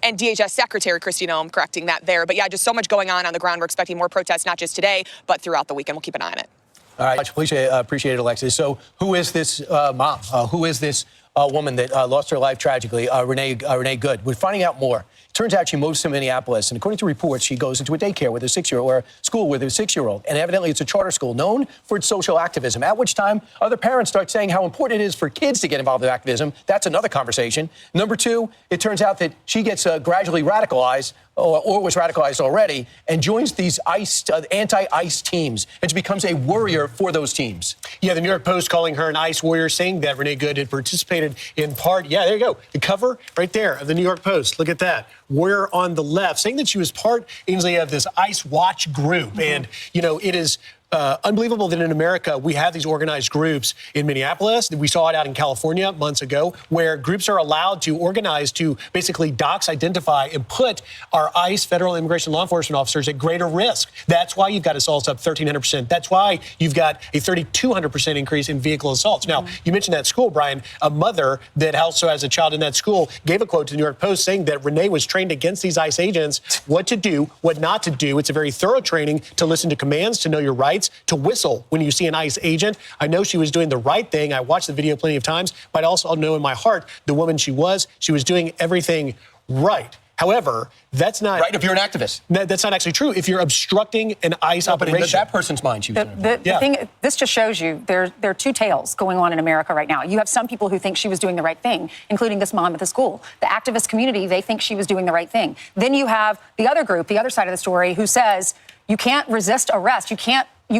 And DHS Secretary Kristi Noem correcting that there. But yeah, just so much going on the ground. We're expecting more protests, not just today, but throughout the weekend. We'll keep an eye on it. All right, much appreciate it, Alexis. So who is this mom? Who is this woman that lost her life tragically, Renee Good? We're finding out more. Turns out she moves to Minneapolis, and according to reports, she goes into a daycare with her 6-year-old, or a school with her 6-year-old, and evidently it's a charter school known for its social activism, at which time other parents start saying how important it is for kids to get involved in activism. That's another conversation. Number two, it turns out that she gets gradually radicalized, or was radicalized already, and joins these anti-ICE teams, and she becomes a warrior for those teams. Yeah, the New York Post calling her an ICE warrior, saying that Renee Good had participated in part, yeah, there you go, the cover right there of the New York Post. Look at that. Warrior on the left, saying that she was part, Ainsley, of this ICE Watch group. And, you know, it is unbelievable that in America we have these organized groups in Minneapolis. We saw it out in California months ago, where groups are allowed to organize to basically dox, identify, and put our ICE, federal immigration law enforcement officers, at greater risk. That's why you've got assaults up 1,300%. That's why you've got a 3,200% increase in vehicle assaults. Now, you mentioned that school, Brian. A mother that also has a child in that school gave a quote to the New York Post saying that Renee was trained against these ICE agents, what to do, what not to do. It's a very thorough training to listen to commands, to know your rights, to whistle when you see an ICE agent. I know she was doing the right thing. I watched the video plenty of times, but I also know in my heart the woman she was doing everything right. However, that's not right if you're an activist. That's not actually true. If you're obstructing an ICE operation, but in that person's mind, she was doing it. The thing, this just shows you there are two tales going on in America right now. You have some people who think she was doing the right thing, including this mom at the school. The activist community, they think she was doing the right thing. Then you have the other group, the other side of the story, who says you can't resist arrest. You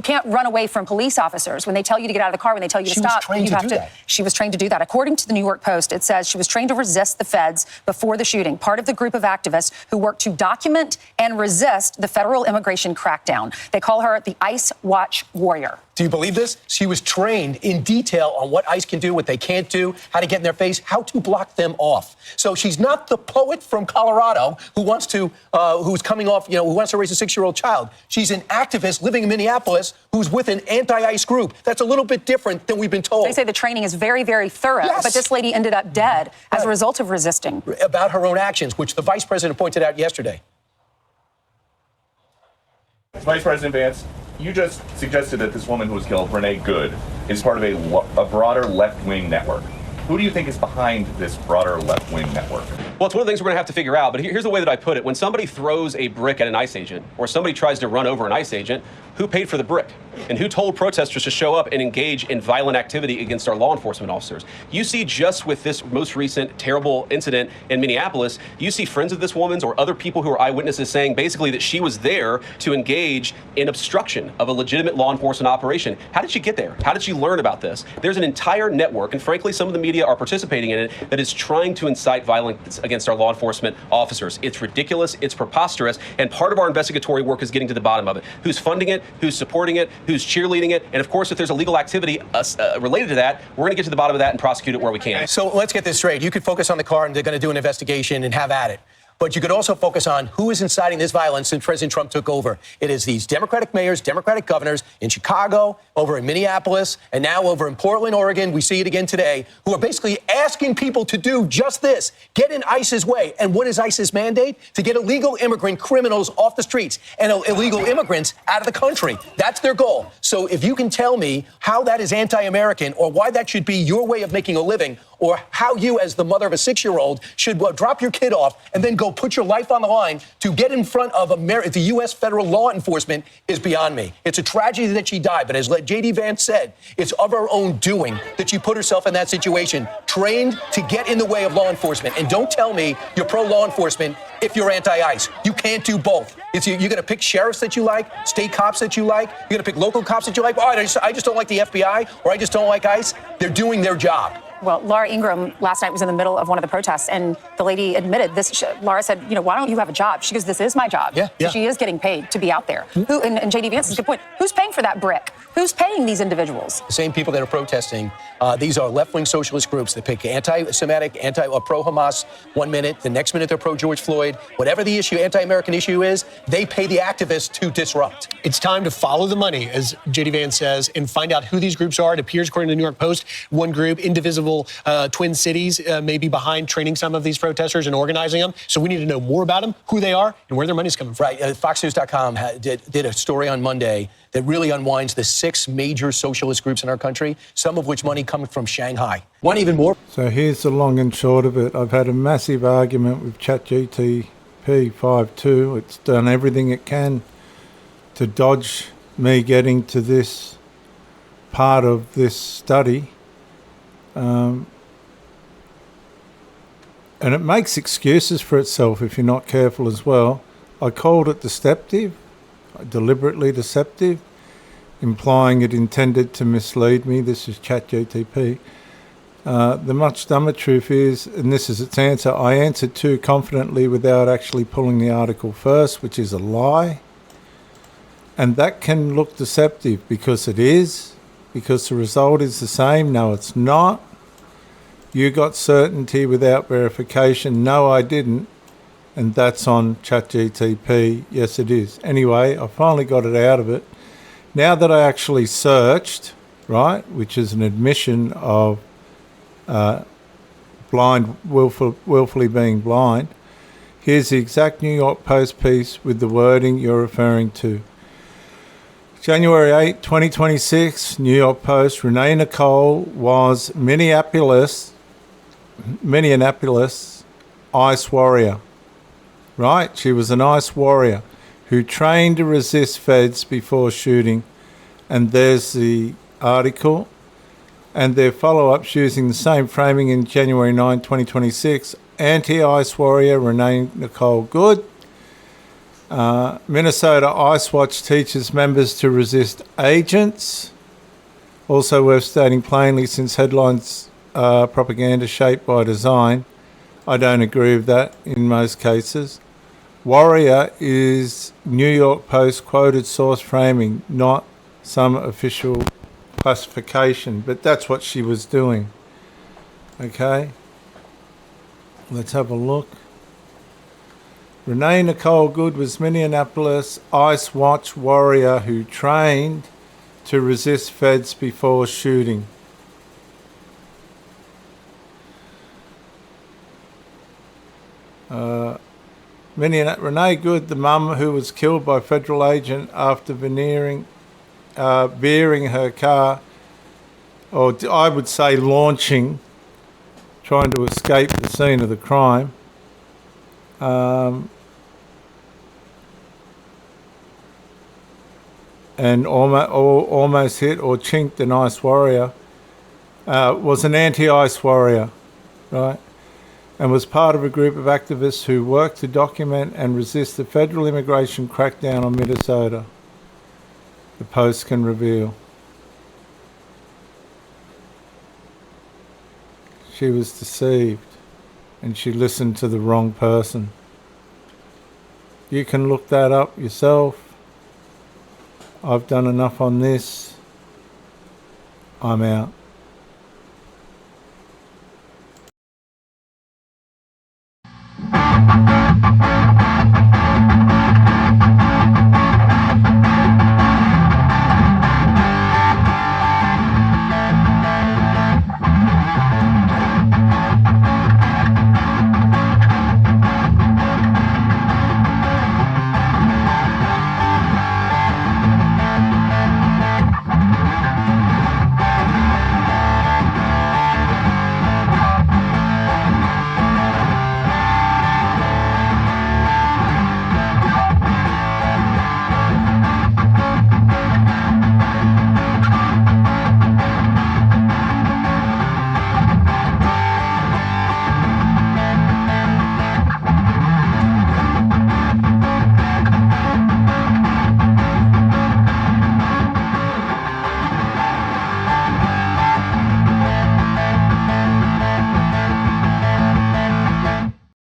can't run away from police officers. When they tell you to get out of the car, when they tell you to stop, you have to. She was trained to do that. According to the New York Post, it says she was trained to resist the feds before the shooting, part of the group of activists who work to document and resist the federal immigration crackdown. They call her the ICE Watch Warrior. Do you believe this? She was trained in detail on what ICE can do, what they can't do, how to get in their face, how to block them off. So she's not the poet from Colorado who wants to, who's coming off, who wants to raise a 6-year-old child. She's an activist living in Minneapolis who's with an anti-ICE group. That's a little bit different than we've been told. They say the training is very, very thorough, but this lady ended up dead as a result of resisting. About her own actions, which the vice president pointed out yesterday. Vice President Vance, you just suggested that this woman who was killed, Renee Good, is part of a broader left-wing network. Who do you think is behind this broader left-wing network? Well, it's one of the things we're going to have to figure out, but here's the way that I put it. When somebody throws a brick at an ICE agent, or somebody tries to run over an ICE agent, who paid for the brick? And who told protesters to show up and engage in violent activity against our law enforcement officers? You see, just with this most recent terrible incident in Minneapolis, you see friends of this woman's or other people who are eyewitnesses saying basically that she was there to engage in obstruction of a legitimate law enforcement operation. How did she get there? How did she learn about this? There's an entire network, and frankly, some of the media are participating in it, that is trying to incite violence against our law enforcement officers. It's ridiculous, it's preposterous, and part of our investigatory work is getting to the bottom of it. Who's funding it? Who's supporting it? Who's cheerleading it? And of course, if there's illegal activity related to that, we're going to get to the bottom of that and prosecute it where we can. So let's get this straight. You could focus on the car and they're going to do an investigation and have at it. But you could also focus on who is inciting this violence since President Trump took over. It is these Democratic mayors, Democratic governors in Chicago, over in Minneapolis, and now over in Portland, Oregon. We see it again today, who are basically asking people to do just this, get in ICE's way. And what is ICE's mandate? To get illegal immigrant criminals off the streets and illegal immigrants out of the country. That's their goal. So if you can tell me how that is anti-American or why that should be your way of making a living, or how you, as the mother of a 6-year-old, should drop your kid off and then go put your life on the line to get in front of the U.S. federal law enforcement, is beyond me. It's a tragedy that she died, but as J.D. Vance said, it's of her own doing that she put herself in that situation, trained to get in the way of law enforcement. And don't tell me you're pro-law enforcement if you're anti-ICE. You can't do both. You're going to pick sheriffs that you like, state cops that you like, you're going to pick local cops that you like. Oh, I just don't like the FBI, or I just don't like ICE. They're doing their job. Well, Laura Ingraham last night was in the middle of one of the protests, and the lady admitted this. Laura said, why don't you have a job? She goes, this is my job. Yeah. She is getting paid to be out there. And J.D. Vance is a good point. Who's paying for that brick? Who's paying these individuals? The same people that are protesting, these are left-wing socialist groups that pick anti-Semitic, pro-Hamas 1 minute, the next minute they're pro-George Floyd. Whatever the issue, anti-American issue is, they pay the activists to disrupt. It's time to follow the money, as J.D. Vance says, and find out who these groups are. It appears, according to the New York Post, one group, Indivisible Twin Cities, may be behind training some of these protesters and organizing them. So we need to know more about them, who they are, and where their money's coming from. Right. FoxNews.com did a story on Monday that really unwinds the 6 major socialist groups in our country, some of which money coming from Shanghai. One even more. So here's the long and short of it. I've had a massive argument with ChatGPT 5.2. It's done everything it can to dodge me getting to this part of this study. And it makes excuses for itself if you're not careful as well. I called it deceptive, deliberately deceptive, implying it intended to mislead me. This is ChatGPT. The much dumber truth is, and this is its answer, I answered too confidently without actually pulling the article first, which is a lie. And that can look deceptive because it is, because the result is the same. No, it's not. You got certainty without verification. No, I didn't. And that's on ChatGTP. Yes, it is. Anyway, I finally got it out of it. Now that I actually searched, right, which is an admission of willfully being blind, here's the exact New York Post piece with the wording you're referring to. January 8, 2026, New York Post, Renee Nicole was Minneapolis ice warrior. Right? She was an ice warrior who trained to resist feds before shooting. And there's the article. And their follow-ups using the same framing in January 9, 2026. Anti-ice warrior Renee Nicole Good. Minnesota Ice Watch teaches members to resist agents. Also worth stating plainly, since headlines are propaganda shaped by design, I don't agree with that in most cases. Warrior is New York Post quoted source framing, not some official classification, but that's what she was doing. Okay, let's have a look. Renee Nicole Good was Minneapolis Ice Watch warrior who trained to resist feds before shooting. Renee Good, the mum who was killed by federal agent after veering her car, or I would say launching, trying to escape the scene of the crime. And almost hit or chinked an ice warrior, was an anti-ice warrior, right? And was part of a group of activists who worked to document and resist the federal immigration crackdown on Minnesota, the Post can reveal. She was deceived and she listened to the wrong person. You can look that up yourself. I've done enough on this. I'm out.